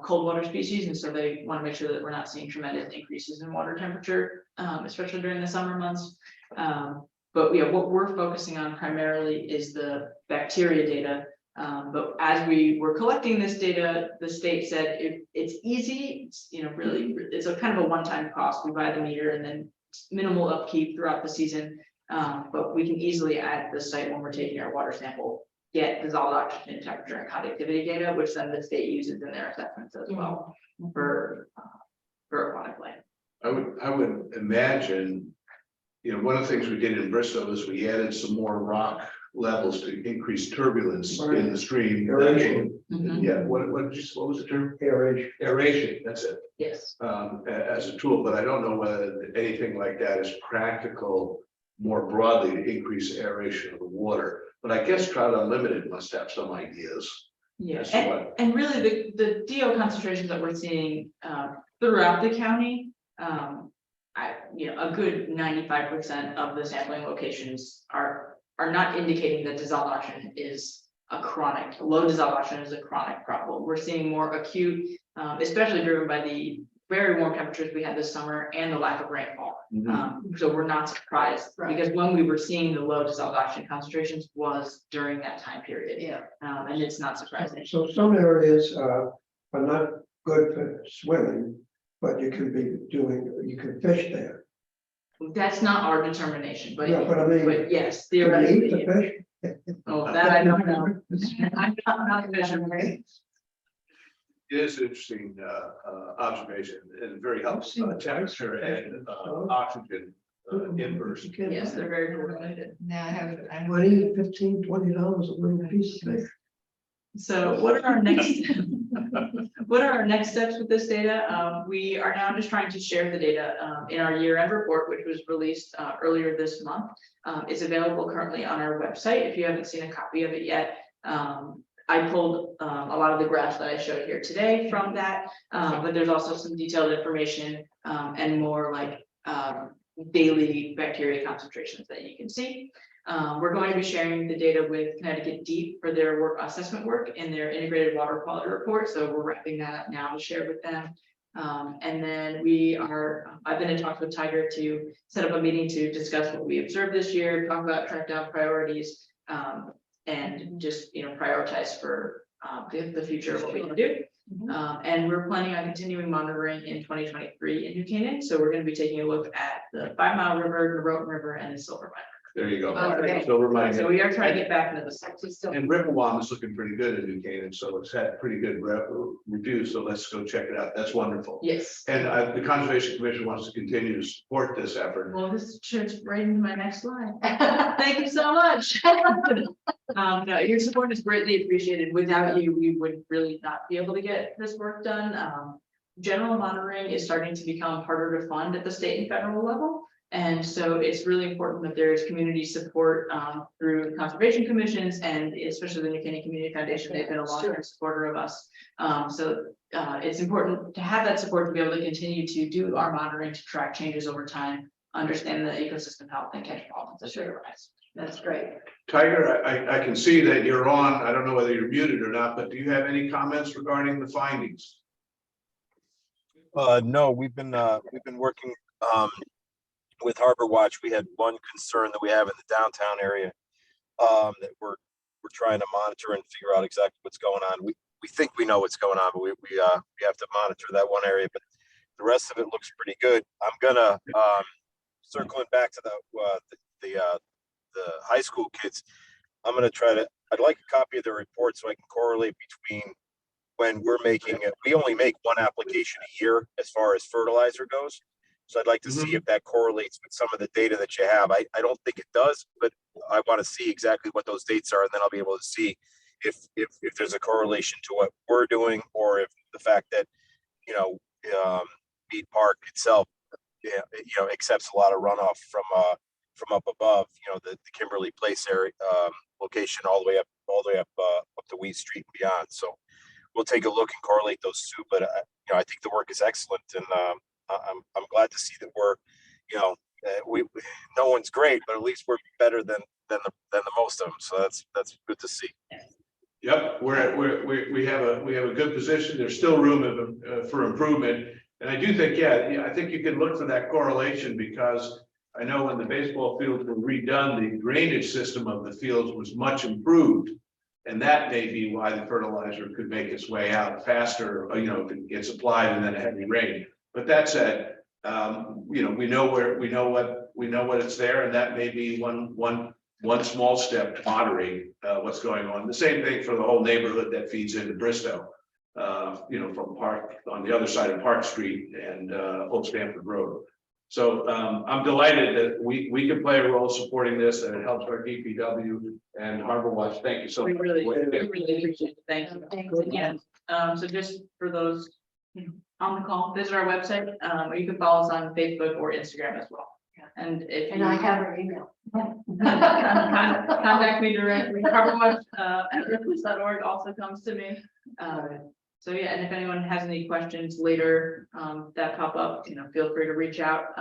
cold water species, and so they want to make sure that we're not seeing tremendous increases in water temperature, especially during the summer months. But yeah, what we're focusing on primarily is the bacteria data. But as we were collecting this data, the state said it's easy, it's, really, it's a kind of a one-time cost. We buy the meter and then minimal upkeep throughout the season. But we can easily add the site when we're taking our water sample, get dissolved oxygen temperature and conductivity data, which then the state uses in their assessments as well for aquatic life. I would imagine, one of the things we did in Bristol is we added some more rock levels to increase turbulence in the stream. Aeration. Yeah, what was the term? Aeration. Aeration, that's it. Yes. As a tool, but I don't know whether anything like that is practical more broadly to increase aeration of the water. But I guess Trout Unlimited must have some ideas. Yeah, as to what- and really the DO concentrations that we're seeing throughout the county, a good 95% of the sampling locations are not indicating that dissolved oxygen is low dissolved oxygen is a chronic problem. We're seeing more acute, especially driven by the very warm temperatures we had this summer and the lack of rainfall. So we're not surprised, because when we were seeing the low dissolved oxygen concentrations was during that time period. Yeah. And it's not surprising. So some areas are not good for swimming, but you can fish there. That's not our determination, but Yeah, but I mean, but yes, can you eat theoretically. the fish? Oh, that I don't know. I'm not a fisherman. It is an interesting observation and very helpful temperature and oxygen inverse. Yes, they're very correlated. Now I have. $20, $15, $20 a little piece of fish. So what are our next? What are our next steps with this data? We are now just trying to share the data in our year-end report, which was released earlier this month. It's available currently on our website. If you haven't seen a copy of it yet, I pulled a lot of the graphs that I showed here today from that, but there's also some detailed information and more like daily bacteria concentrations that you can see. We're going to be sharing the data with Connecticut Deep for their work assessment work in their integrated water quality report. So we're wrapping that up now to share with them. And then I've been in talks with Tiger to set up a meeting to discuss what we observed this year, talk about track down priorities, and just, prioritize for the future of what we can do. And we're planning on continuing monitoring in 2023 in New Canaan. So we're going to be taking a look at the 5 Mile River, the Norotan River, and the Silver Mine. There you go. Okay. So remind So me. we are trying to get back into the sector. And Riverwalk is looking pretty good in New Canaan, so it's had pretty good reviews, so let's go check it out. That's wonderful. Yes. And the Conservation Commission wants to continue to support this effort. Well, this turns right into my next slide. Thank you so much. No, your support is greatly appreciated. Without you, we would really not be able to get this work done. General monitoring is starting to become harder to fund at the state and federal level. And so it's really important that there's community support through conservation commissions and especially the New Canaan Community Foundation. They've been a long-term supporter of us. So it's important to have that support to be able to continue to do our monitoring to track changes over time, understand the ecosystem health and catch problems that should arise. That's great. Tiger, I can see that you're on. I don't know whether you're muted or not, but do you have any comments regarding the findings? No, we've been working with Harbor Watch. We had one concern that we have in the downtown area that we're trying to monitor and figure out exactly what's going on. We think we know what's going on, but we have to monitor that one area. But the rest of it looks pretty good. I'm gonna circling back to the high school kids. I'm gonna I'd like a copy of the report so I can correlate between when we're making it. We only make one application a year as far as fertilizer goes. So I'd like to see if that correlates with some of the data that you have. I don't think it does, but I want to see exactly what those dates are, and then I'll be able to see if there's a correlation to what we're doing, or if the fact that Mead Park itself, accepts a lot of runoff from up above, the Kimberly Place area location all the way up to Weed Street and beyond. So we'll take a look and correlate those two. But I think the work is excellent, and I'm glad to see that we're, no one's great, but at least we're better than the most of them. So that's good to see. Yep, we have a good position. There's still room for improvement. And I do think, I think you can look for that correlation, because I know when the baseball fields were redone, the drainage system of the fields was much improved. And that may be why the fertilizer could make its way out faster, if it gets applied and then a heavy rain. But that said, we know what it's there, and that may be one small step to moderate what's going on. The same thing for the whole neighborhood that feeds into Bristow, from Park, on the other side of Park Street and Old Stamford Road. So I'm delighted that we can play a role supporting this, and it helps our DPW and Harbor Watch. Thank you so We much. really appreciate it. Thank you. Thanks again. So just for those on the call, visit our website, or you can follow us on Facebook or Instagram as well. And if And you I have her email. contact me directly, harborwatch@ripley's.org also comes to me. So yeah, and if anyone has any questions later that pop up, feel free to reach out.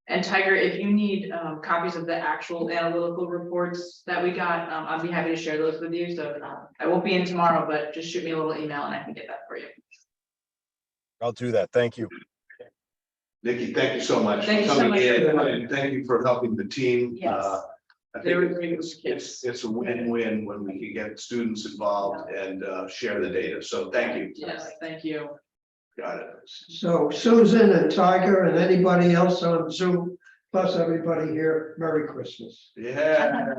And Tiger, if you need copies of the actual analytical reports that we got, I'd be happy to share those with you. So I won't be in tomorrow, but just shoot me a little email and I can get that for you. I'll do that. Thank you. Nikki, thank you so much. Thank you for so coming much. in, and thank you for helping the team. Yes. I They were think great. it's a win-win when we can get students involved and share the data. So thank you. Yes, thank you. Got it. So Susan and Tiger and anybody else on Zoom, plus everybody here, Merry Christmas. Yeah.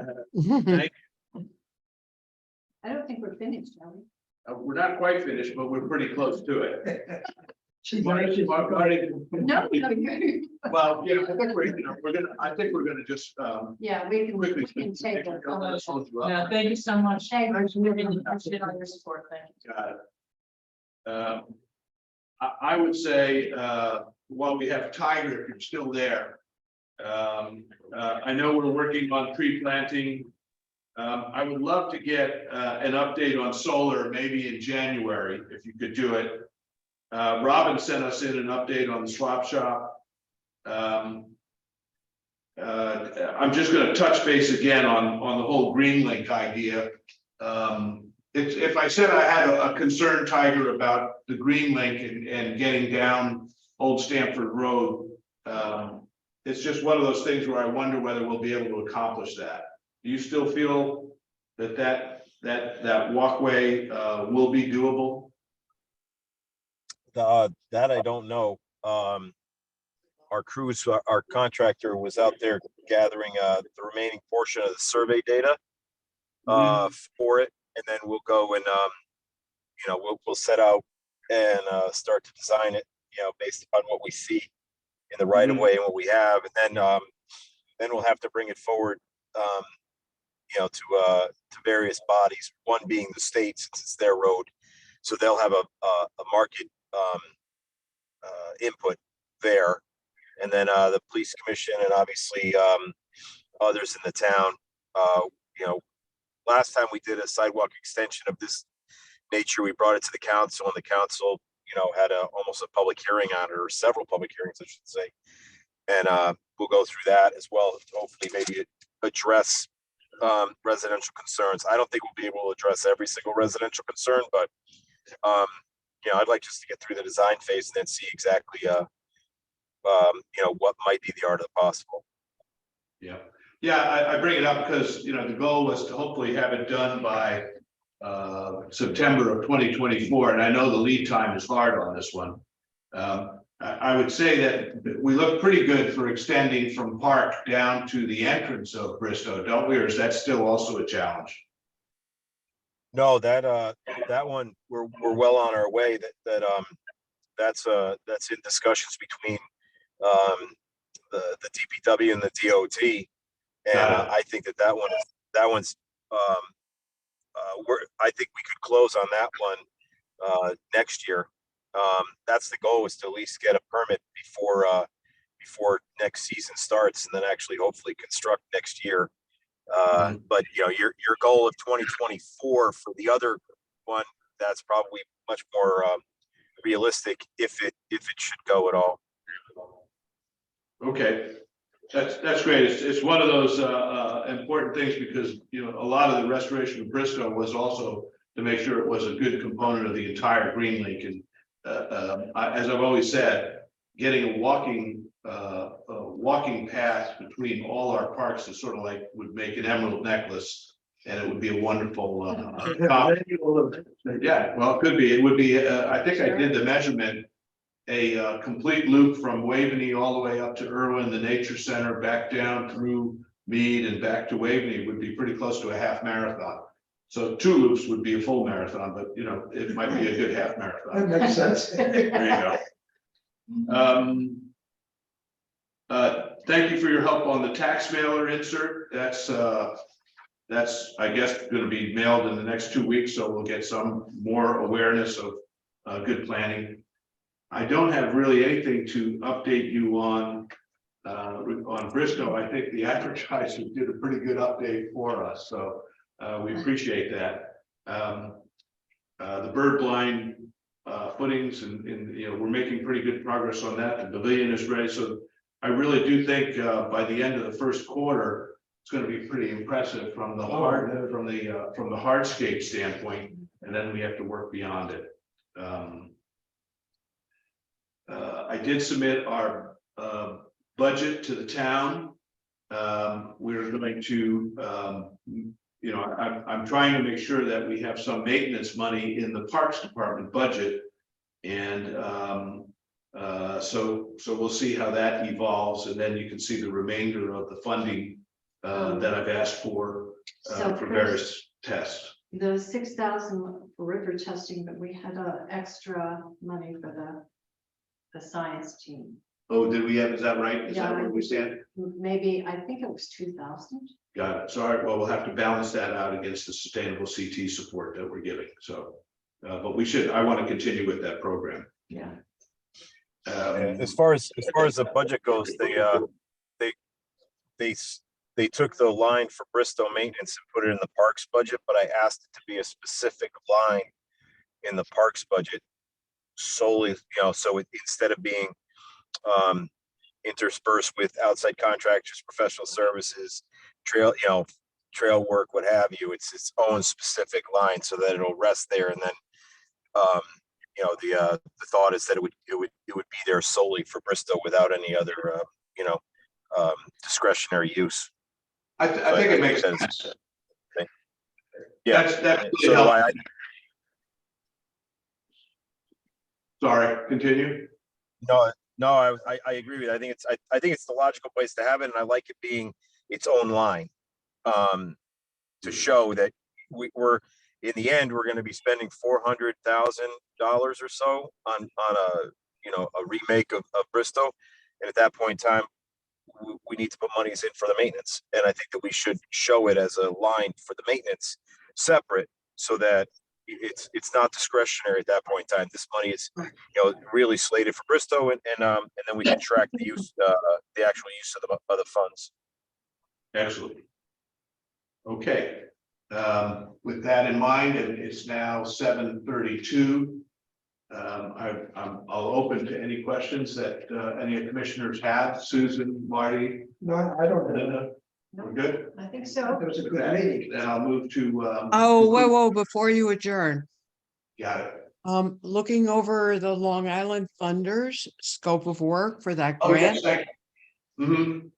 I don't think we're finished, are we? We're not quite finished, but we're pretty close to it. Marty- No, you're. Well, I think we're gonna just Yeah, we quickly. can take a. No, thank you so much. Thank you. Really appreciate all your support. Thank you. Got it. I would say, while we have Tiger, if you're still there. I know we're working on tree planting. I would love to get an update on solar, maybe in January, if you could do it. Robin sent us in an update on the swap shop. I'm just gonna touch base again on the whole Green Link idea. If I said I had a concern, Tiger, about the Green Link and getting down Old Stamford Road, it's just one of those things where I wonder whether we'll be able to accomplish that. Do you still feel that walkway will be doable? That I don't know. Our crews, our contractor was out there gathering the remaining portion of the survey data for it, and then we'll go and we'll set out and start to design it, based upon what we see in the right of way and what we have, and then we'll have to bring it forward, to various bodies. One being the state, since it's their road, so they'll have a market input there, and then the police commission and obviously others in the town. Last time we did a sidewalk extension of this nature, we brought it to the council, and the council, had almost a public hearing on it, or several public hearings, I should say. And we'll go through that as well, to hopefully maybe address residential concerns. I don't think we'll be able to address every single residential concern, but I'd like just to get through the design phase and then see exactly what might be the art of the possible. Yeah, I bring it up because, the goal was to hopefully have it done by September of 2024, and I know the lead time is hard on this one. I would say that we look pretty good for extending from Park down to the entrance of Bristow, don't we? Or is that still also a challenge? No, that one, we're well on our way. That's in discussions between the DPW and the DOT, and I think that one's I think we could close on that one next year. That's the goal, is to at least get a permit before next season starts, and then actually hopefully construct next year. But your goal of 2024 for the other one, that's probably much more realistic, if it should go at all. Okay, that's great. It's one of those important things, because a lot of the restoration of Bristow was also to make sure it was a good component of the entire Green Link. And as I've always said, getting a walking path between all our parks is sort of like would make an emerald necklace, and it would be a wonderful. Yeah, well, it could be. It would be. I think I did the measurement. A complete loop from Waveney all the way up to Irwin, the Nature Center, back down through Mead and back to Waveney would be pretty close to a half marathon. So 2 loops would be a full marathon, but it might be a good half marathon. That makes sense. There you go. Thank you for your help on the tax mailer insert. That's I guess going to be mailed in the next 2 weeks, so we'll get some more awareness of good planning. I don't have really anything to update you on Bristow. I think the advertiser did a pretty good update for us, so we appreciate that. The bird blind footings, and we're making pretty good progress on that. The pavilion is ready, so I really do think by the end of the first quarter, it's going to be pretty impressive from the hardscape standpoint, and then we have to work beyond it. I did submit our budget to the town. We're going to, I'm trying to make sure that we have some maintenance money in the Parks Department budget, and so we'll see how that evolves, and then you can see the remainder of the funding that I've asked for various tests. The 6,000 for river testing, but we had extra money for the science team. Oh, did we have, is that right? Is that where we stand? Maybe, I think it was 2,000. Got it. Sorry. Well, we'll have to balance that out against the sustainable CT support that we're giving. So But I want to continue with that program. Yeah. As far as the budget goes, they took the line for Bristow maintenance and put it in the parks budget, but I asked it to be a specific line in the parks budget solely, so instead of being interspersed with outside contractors, professional services, trail work, what have you, it's its own specific line so that it'll rest there. And then, the thought is that it would be there solely for Bristow without any other, discretionary use. I think it makes sense. sense. Yeah. That's So really do I. Sorry, continue. No, I agree with you. I think it's the logical place to have it, and I like it being its own line. To show that we're in the end, we're going to be spending $400,000 or so on a remake of Bristow, and at that point in time, we need to put monies in for the maintenance, and I think that we should show it as a line for the maintenance separate, so that it's not discretionary at that point in time. This money is really slated for Bristow, and then we can track the use, the actual use of the funds. Excellent. Okay, with that in mind, and it's now 7:32. I'll open to any questions that any commissioners have. Susan, Marty, No, I don't know. Linda, we're good? I think so. That was a good meeting. Then I'll move to. Oh, whoa, before you adjourn, Got it. looking over the Long Island funders scope of work for that Oh, yes, grant. thank you.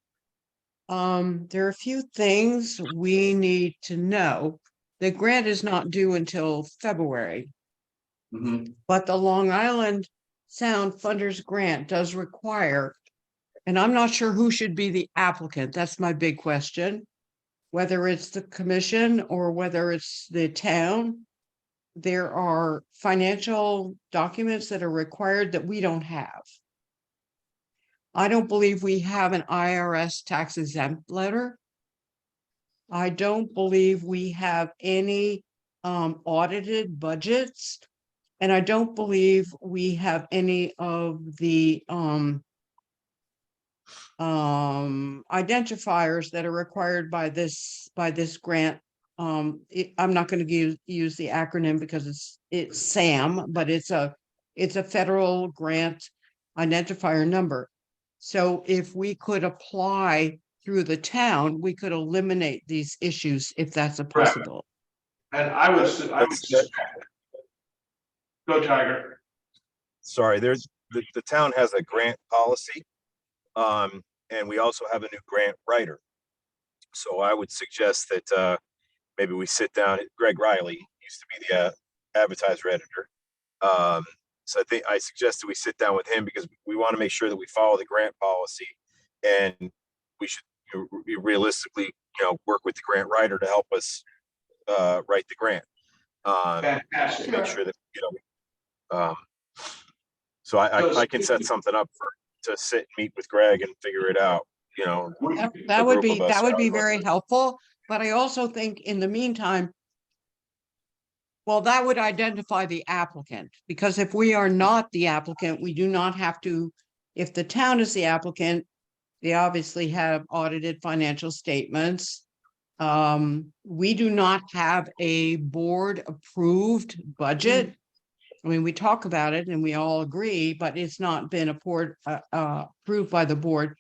There are a few things we need to know. The grant is not due until February, but the Long Island Sound Funders Grant does require, and I'm not sure who should be the applicant. That's my big question. Whether it's the commission or whether it's the town, there are financial documents that are required that we don't have. I don't believe we have an IRS tax exempt letter. I don't believe we have any audited budgets. And I don't believe we have any of the identifiers that are required by this grant. I'm not going to use the acronym because it's SAM, but it's a federal grant identifier number. So if we could apply through the town, we could eliminate these issues if that's a possible. And I would suspect. Go Tiger. Sorry, the town has a grant policy, and we also have a new grant writer. So I would suggest that maybe we sit down. Greg Riley used to be the advertiser editor. So I suggest that we sit down with him, because we want to make sure that we follow the grant policy, and we should realistically, work with the grant writer to help us write the grant. Fantastic. To make sure that so I can set something up to sit and meet with Greg and figure it out. That would be very helpful. But I also think in the meantime, well, that would identify the applicant, because if we are not the applicant, we do not have to, if the town is the applicant, they obviously have audited financial statements. We do not have a board approved budget. I mean, we talk about it and we all agree, but it's not been approved by the board.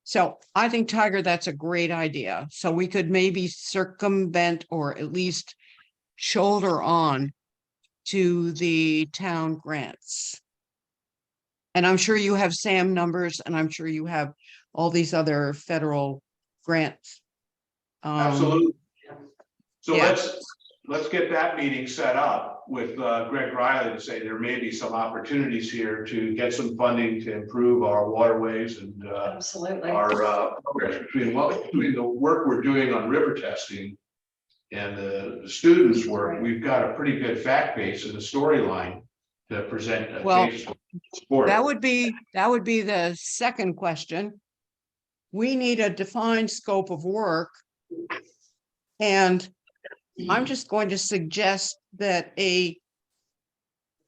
So I think, Tiger, that's a great idea. So we could maybe circumvent or at least shoulder on to the town grants. And I'm sure you have SAM numbers, and I'm sure you have all these other federal grants. Absolutely. So yeah. let's get that meeting set up with Greg Riley to say there may be some opportunities here to get some funding to improve our waterways and Absolutely. our progress between the work we're doing on river testing and the students' work. We've got a pretty good fact base and a storyline to present. Well, that would be the second question. We need a defined scope of work. And I'm just going to suggest that a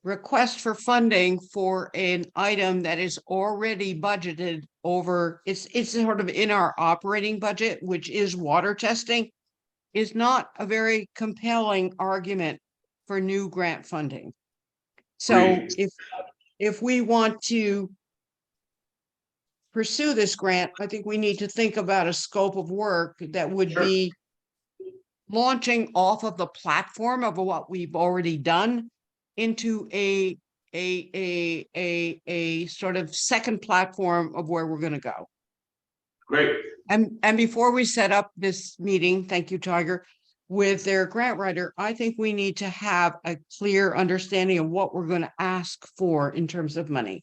request for funding for an item that is already budgeted over, it's sort of in our operating budget, which is water testing, is not a very compelling argument for new grant funding. So Agreed. if we want to pursue this grant, I think we need to think about a scope of work that would Sure. be launching off of the platform of what we've already done into a sort of second platform of where we're going to go. Great. And before we set up this meeting, thank you, Tiger, with their grant writer, I think we need to have a clear understanding of what we're going to ask for in terms of money.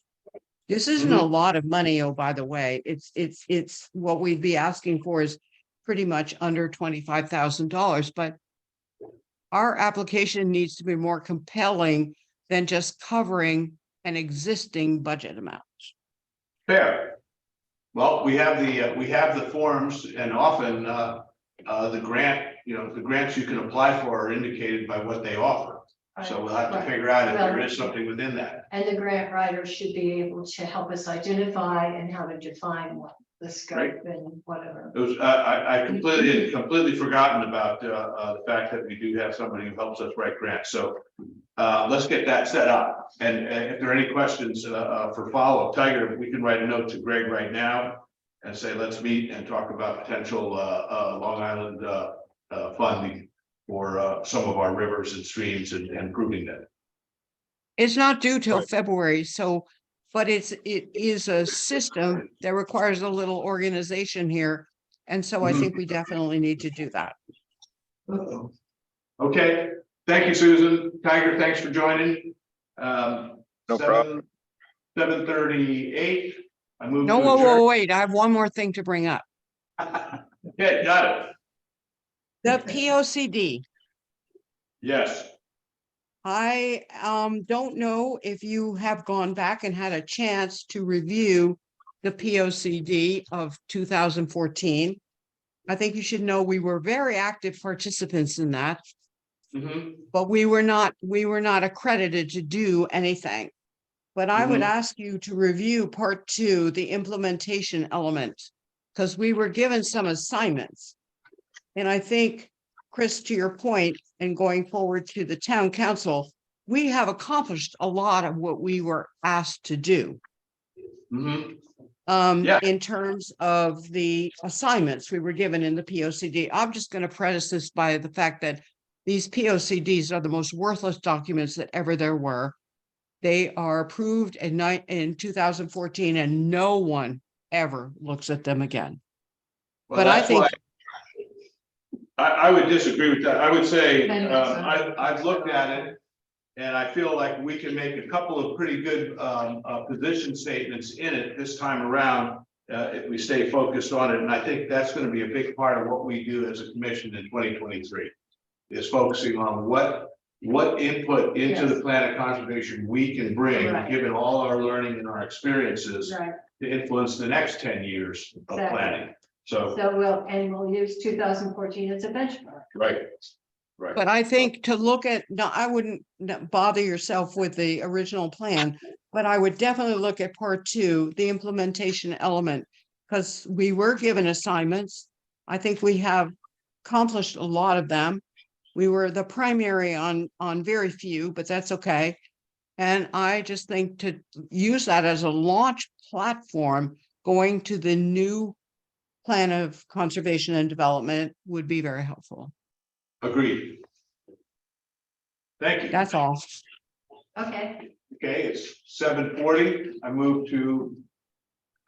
This isn't a lot of money, oh, by the way, it's what we'd be asking for is pretty much under $25,000, but our application needs to be more compelling than just covering an existing budget amount. Fair. Well, we have the forms, and often the grant, the grants you can apply for are indicated by what they offer. So we'll have to figure out if there is something within that. And the grant writer should be able to help us identify and how to define what the scope and whatever. It was, I completely forgotten about the fact that we do have somebody who helps us write grants. So let's get that set up. And if there are any questions for follow-up, Tiger, we can write a note to Greg right now and say, let's meet and talk about potential Long Island funding for some of our rivers and streams and improving that. It's not due till Right. February, so, but it is a system that requires a little organization here. And so I think we definitely need to do that. Uh-oh. Okay, thank you, Susan. Tiger, thanks for joining. No problem. 7:38. I moved No, to whoa, wait, I have one more thing to bring up. Okay, got it. The POCD. Yes. I don't know if you have gone back and had a chance to review the POCD of 2014. I think you should know we were very active participants in that, but we were not accredited to do anything. But I would ask you to review part 2, the implementation element, because we were given some assignments. And I think, Chris, to your point, and going forward to the town council, we have accomplished a lot of what we were asked to do. Yeah. In terms of the assignments we were given in the POCD. I'm just going to preface this by the fact that these POCDs are the most worthless documents that ever there were. They are approved in 2014 and no one ever looks at them again. Well, But I that's think- why I would disagree with that. I would say, I've looked at it. And I feel like we can make a couple of pretty good position statements in it this time around. If we stay focused on it, and I think that's going to be a big part of what we do as a commission in 2023. Is focusing on what input into the plan of conservation we can bring, Right. given all our learning and our experiences. Right, To influence the next 10 years of Exactly. planning. So, we'll use 2014 as a benchmark. right. But I think to look at, no, I wouldn't bother yourself with the original plan, but I would definitely look at part 2, the implementation element, because we were given assignments. I think we have accomplished a lot of them. We were the primary on very few, but that's okay. And I just think to use that as a launch platform going to the new plan of conservation and development would be very helpful. Agreed. Thank you. That's all. Okay, Okay, it's 7:40. I move to.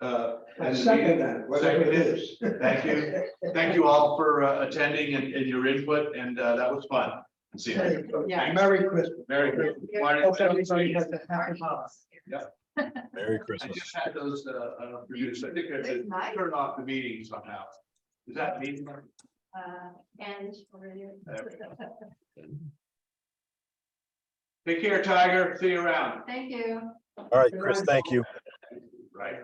I end the second meeting. that, whatever it is. Thank you. Thank you all for attending and your input, and that was fun. See you. Yeah. Merry Christmas. Merry Christmas. Marty, Hope everybody has a happy Merry I Christmas. just had those produced. I think I It's should nice. turn off the meeting somehow. Is that meeting? and. Take care, Tiger. See you around. Thank you. All right, Chris, thank you. Right.